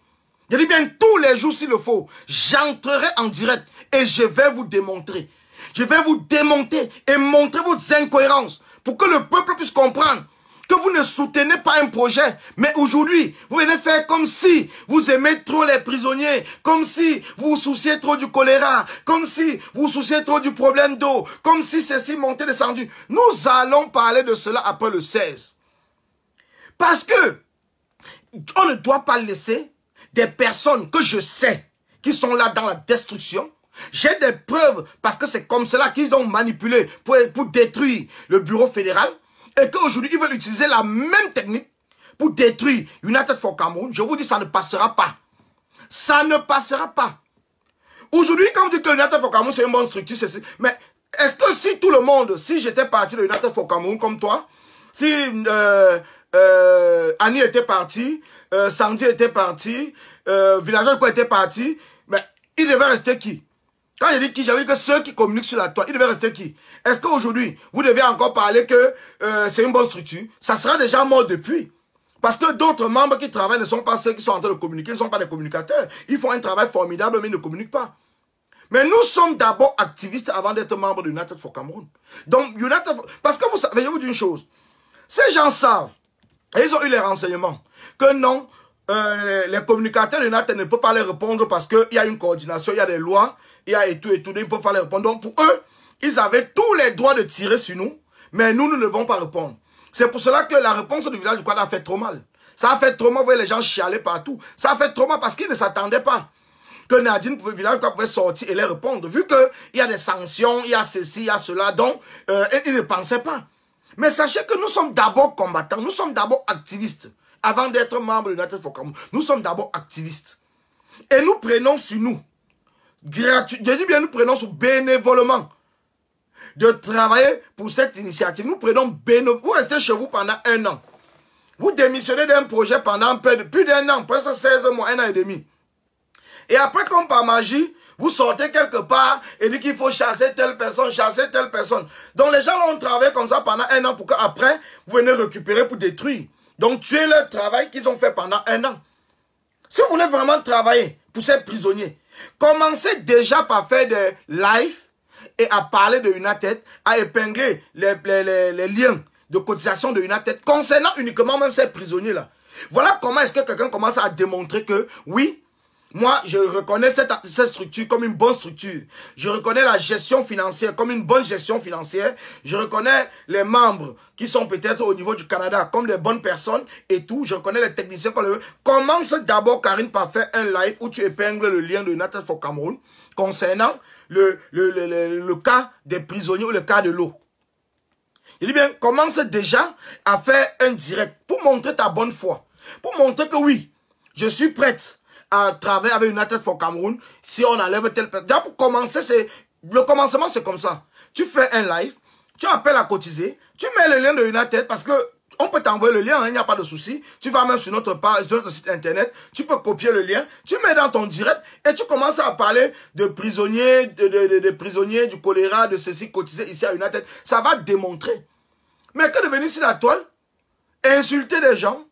Je dis bien tous les jours s'il le faut. J'entrerai en direct et je vais vous démontrer. Je vais vous démonter et montrer vos incohérences pour que le peuple puisse comprendre que vous ne soutenez pas un projet. Mais aujourd'hui, vous venez faire comme si vous aimez trop les prisonniers, comme si vous vous souciez trop du choléra, comme si vous vous souciez trop du problème d'eau, comme si ceci montait descendu. Nous allons parler de cela après le 16. Parce que on ne doit pas laisser des personnes que je sais qui sont là dans la destruction. J'ai des preuves parce que c'est comme cela qu'ils ont manipulé pour détruire le bureau fédéral. Et qu'aujourd'hui, ils veulent utiliser la même technique pour détruire United for Cameroun. Je vous dis, ça ne passera pas. Ça ne passera pas. Aujourd'hui, quand vous dites que United for Cameroun, c'est une bonne structure, mais est-ce que si tout le monde, si j'étais parti de United for Cameroun comme toi, si Annie était partie, Sandy était partie, Villageois était parti, mais il devait rester qui? Quand je dis qui, j'avais que ceux qui communiquent sur la toile, ils devaient rester qui? Est-ce qu'aujourd'hui, vous devez encore parler que c'est une bonne structure? Ça sera déjà mort depuis. Parce que d'autres membres qui travaillent ne sont pas ceux qui sont en train de communiquer, ils ne sont pas des communicateurs. Ils font un travail formidable, mais ils ne communiquent pas. Mais nous sommes d'abord activistes avant d'être membres de United for Cameroun. Donc, parce que vous savez, je vais vous dire une chose. Ces gens savent, et ils ont eu les renseignements, que non, les communicateurs de United ne peuvent pas les répondre parce qu'il y a une coordination, il y a des lois, il y a et tout, ils ne peuvent pas les répondre. Donc, pour eux, ils avaient tous les droits de tirer sur nous, mais nous ne devons pas répondre. C'est pour cela que la réponse du village du Kouada a fait trop mal. Ça a fait trop mal, vous voyez les gens chialer partout. Ça a fait trop mal parce qu'ils ne s'attendaient pas que Nadine, le village du Kouada pouvait sortir et les répondre. Vu qu'il y a des sanctions, il y a ceci, il y a cela, donc ils ne pensaient pas. Mais sachez que nous sommes d'abord combattants, nous sommes d'abord activistes. Avant d'être membres de United for Cameroun, nous sommes d'abord activistes. Et nous prenons sur nous, gratuitement, je dis bien nous prenons sur bénévolement, de travailler pour cette initiative. Nous prenons bénévolement. Vous restez chez vous pendant 1 an. Vous démissionnez d'un projet pendant plus d'1 an, presque 16 mois, 1 an et demi. Et après, comme par magie, vous sortez quelque part et dites qu'il faut chasser telle personne, chasser telle personne. Donc les gens ont travaillé comme ça pendant 1 an pour qu'après, vous venez récupérer pour détruire. Donc tuer leur travail qu'ils ont fait pendant 1 an. Si vous voulez vraiment travailler pour ces prisonniers, commencez déjà par faire des lives et à parler de United, à épingler les liens de cotisation de United concernant uniquement même ces prisonniers-là. Voilà comment est-ce que quelqu'un commence à démontrer que, oui, moi, je reconnais cette structure comme une bonne structure. Je reconnais la gestion financière comme une bonne gestion financière. Je reconnais les membres qui sont peut-être au niveau du Canada comme des bonnes personnes et tout. Je reconnais les techniciens comme les... Commence d'abord, Karine, par faire un live où tu épingles le lien de United for Cameroun concernant le cas des prisonniers ou le cas de l'eau. Je dis bien, commence déjà à faire un direct pour montrer ta bonne foi. Pour montrer que oui, je suis prête à travailler avec United for Cameroun si on enlève tel personne. Déjà pour commencer, le commencement c'est comme ça. Tu fais un live, tu appelles à cotiser, tu mets le lien de United parce que on peut t'envoyer le lien, il n'y a pas de souci. Tu vas même sur notre page, sur notre site internet, tu peux copier le lien, tu mets dans ton direct et tu commences à parler de prisonniers, de prisonniers, du choléra, de ceci cotisé ici à United. Ça va démontrer. Mais que de venir sur la toile, insulter des gens,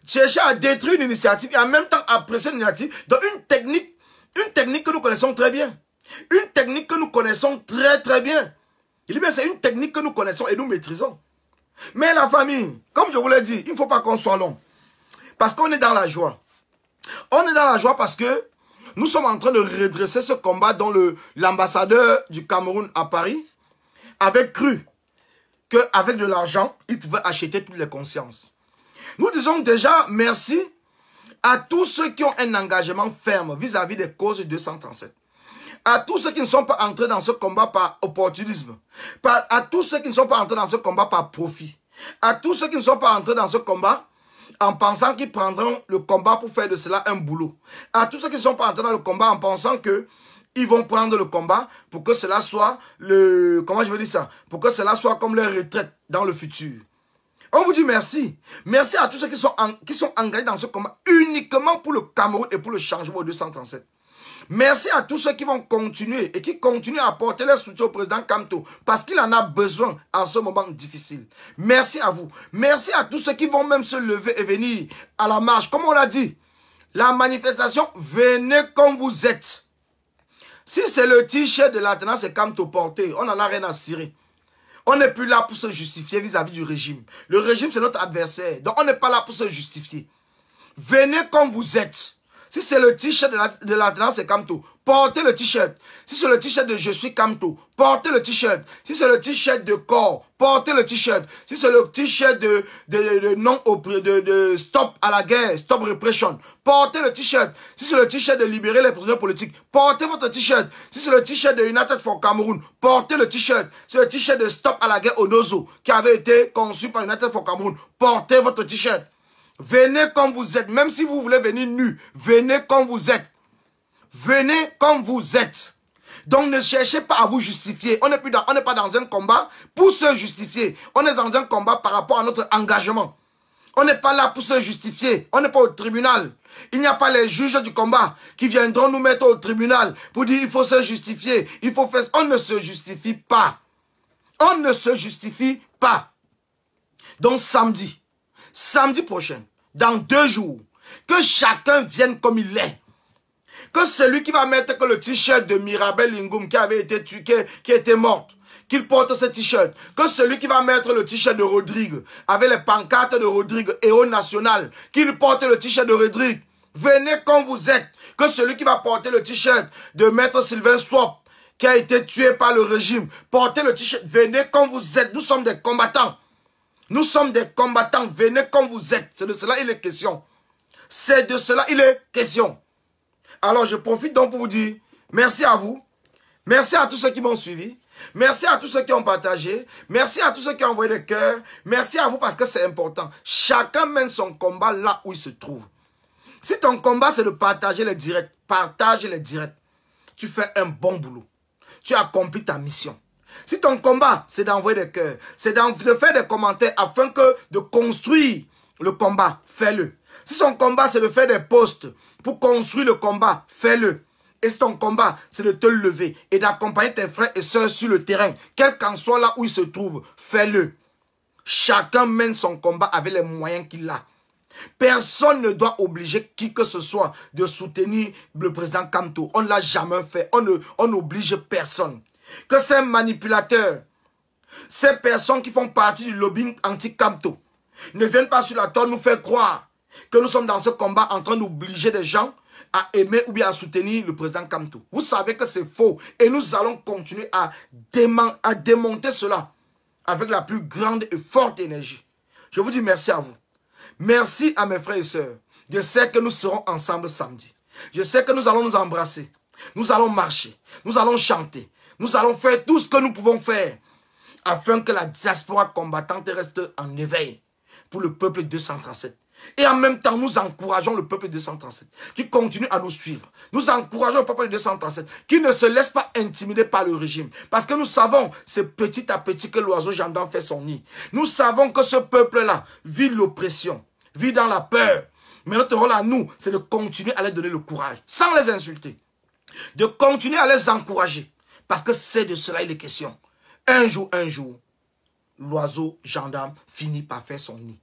chercher à détruire une initiative et en même temps apprécier l'initiative. Donc une technique que nous connaissons très bien. Une technique que nous connaissons très très bien. Il dit bien c'est une technique que nous connaissons et nous maîtrisons. Mais la famille, comme je vous l'ai dit, il ne faut pas qu'on soit long. Parce qu'on est dans la joie. On est dans la joie parce que nous sommes en train de redresser ce combat dont l'ambassadeur du Cameroun à Paris avait cru qu'avec de l'argent, il pouvait acheter toutes les consciences. Nous disons déjà merci à tous ceux qui ont un engagement ferme vis-à-vis des causes 237. À tous ceux qui ne sont pas entrés dans ce combat par opportunisme. À tous ceux qui ne sont pas entrés dans ce combat par profit. À tous ceux qui ne sont pas entrés dans ce combat en pensant qu'ils prendront le combat pour faire de cela un boulot. À tous ceux qui ne sont pas entrés dans le combat en pensant qu'ils vont prendre le combat pour que cela soit comment je veux dire ça? Pour que cela soit comme leur retraite dans le futur. On vous dit merci. Merci à tous ceux qui sont engagés dans ce combat uniquement pour le Cameroun et pour le changement au 237. Merci à tous ceux qui vont continuer et qui continuent à apporter leur soutien au président Kamto parce qu'il en a besoin en ce moment difficile. Merci à vous. Merci à tous ceux qui vont même se lever et venir à la marche. Comme on l'a dit, la manifestation, venez comme vous êtes. Si c'est le t-shirt de l'alternance et Kamto porté, on n'en a rien à cirer. On n'est plus là pour se justifier vis-à-vis du régime. Le régime, c'est notre adversaire. Donc, on n'est pas là pour se justifier. Venez comme vous êtes. Si c'est le t-shirt de l'alternance, c'est Kamto. Portez le t-shirt. Si c'est le t-shirt de Je suis Kamto, portez le t-shirt. Si c'est le t-shirt de corps, portez le t-shirt. Si c'est le t-shirt de stop à la guerre, stop repression, portez le t-shirt. Si c'est le t-shirt de libérer les prisonniers politiques, portez votre t-shirt. Si c'est le t-shirt de United for Cameroun, portez le t-shirt. Si c'est le t-shirt de stop à la guerre au Nozo, qui avait été conçu par United for Cameroun, portez votre t-shirt. Venez comme vous êtes. Même si vous voulez venir nu, venez comme vous êtes. Venez comme vous êtes. Donc ne cherchez pas à vous justifier. On n'est pas dans un combat pour se justifier. On est dans un combat par rapport à notre engagement. On n'est pas là pour se justifier. On n'est pas au tribunal. Il n'y a pas les juges du combat qui viendront nous mettre au tribunal pour dire il faut se justifier, il faut faire... On ne se justifie pas. On ne se justifie pas. Donc samedi prochain, dans 2 jours, que chacun vienne comme il est. Que celui qui va mettre que le t-shirt de Mirabel Lingoum qui avait été tué, qui était morte, qu'il porte ce t-shirt. Que celui qui va mettre le t-shirt de Rodrigue, avec les pancartes de Rodrigue, héros national, qu'il porte le t-shirt de Rodrigue. Venez comme vous êtes. Que celui qui va porter le t-shirt de Maître Sylvain Swap, qui a été tué par le régime, portez le t-shirt. Venez comme vous êtes. Nous sommes des combattants. Nous sommes des combattants. Venez comme vous êtes. C'est de cela il est question. C'est de cela il est question. Alors je profite donc pour vous dire merci à vous. Merci à tous ceux qui m'ont suivi. Merci à tous ceux qui ont partagé. Merci à tous ceux qui ont envoyé des cœurs. Merci à vous parce que c'est important. Chacun mène son combat là où il se trouve. Si ton combat c'est de partager les directs, partage les directs. Tu fais un bon boulot. Tu accomplis ta mission. Si ton combat c'est d'envoyer des cœurs, c'est de faire des commentaires afin que de construire le combat, fais-le. Si son combat c'est de faire des posts pour construire le combat, fais-le. Et si ton combat, c'est de te lever et d'accompagner tes frères et sœurs sur le terrain, quel qu'en soit là où ils se trouvent, fais-le. Chacun mène son combat avec les moyens qu'il a. Personne ne doit obliger qui que ce soit de soutenir le président Kamto. On ne l'a jamais fait. On n'oblige personne. Que ces manipulateurs, ces personnes qui font partie du lobbying anti-Kamto, ne viennent pas sur la table nous faire croire que nous sommes dans ce combat en train d'obliger des gens à aimer ou bien à soutenir le président Kamto. Vous savez que c'est faux. Et nous allons continuer à démonter cela avec la plus grande et forte énergie. Je vous dis merci à vous. Merci à mes frères et sœurs. Je sais que nous serons ensemble samedi. Je sais que nous allons nous embrasser. Nous allons marcher. Nous allons chanter. Nous allons faire tout ce que nous pouvons faire afin que la diaspora combattante reste en éveil pour le peuple 237. Et en même temps, nous encourageons le peuple 237 qui continue à nous suivre. Nous encourageons le peuple 237 qui ne se laisse pas intimider par le régime. Parce que nous savons, c'est petit à petit que l'oiseau gendarme fait son nid. Nous savons que ce peuple-là vit l'oppression, vit dans la peur. Mais notre rôle à nous, c'est de continuer à leur donner le courage, sans les insulter. De continuer à les encourager. Parce que c'est de cela il est question. Un jour, l'oiseau gendarme finit par faire son nid.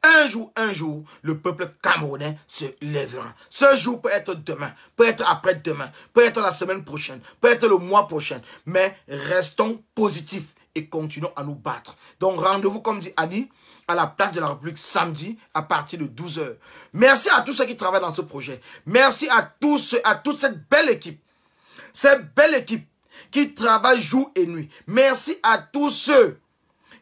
Un jour, le peuple camerounais se lèvera. Ce jour peut être demain, peut être après-demain, peut être la semaine prochaine, peut être le mois prochain. Mais restons positifs et continuons à nous battre. Donc rendez-vous, comme dit Annie, à la place de la République samedi à partir de 12 h. Merci à tous ceux qui travaillent dans ce projet. Merci à toute cette belle équipe. Cette belle équipe qui travaille jour et nuit. Merci à tous ceux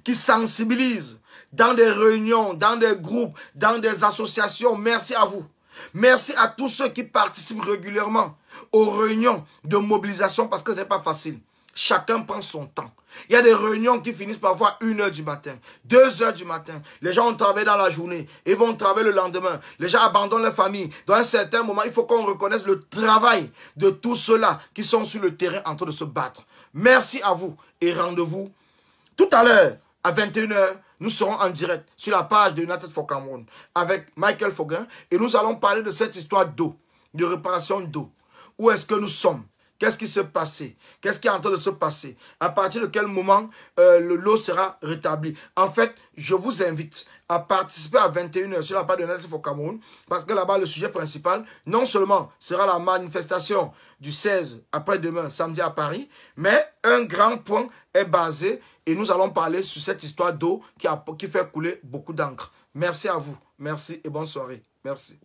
qui sensibilisent dans des réunions, dans des groupes, dans des associations. Merci à vous. Merci à tous ceux qui participent régulièrement aux réunions de mobilisation parce que ce n'est pas facile. Chacun prend son temps. Il y a des réunions qui finissent parfois 1 h du matin, 2 h du matin. Les gens ont travaillé dans la journée et vont travailler le lendemain. Les gens abandonnent leur famille. Dans un certain moment, il faut qu'on reconnaisse le travail de tous ceux-là qui sont sur le terrain en train de se battre. Merci à vous et rendez-vous tout à l'heure à 21 h. Nous serons en direct sur la page de United for Cameroun avec Michael Foguin et nous allons parler de cette histoire d'eau, de réparation d'eau. Où est-ce que nous sommes? Qu'est-ce qui s'est passé? Qu'est-ce qui est en train de se passer? À partir de quel moment l'eau sera rétablie? En fait, je vous invite à participer à 21 h sur la page de United for Cameroun parce que là-bas, le sujet principal, non seulement sera la manifestation du 16 après-demain, samedi à Paris, mais un grand point est basé et nous allons parler sur cette histoire d'eau qui fait couler beaucoup d'encre. Merci à vous. Merci et bonne soirée. Merci.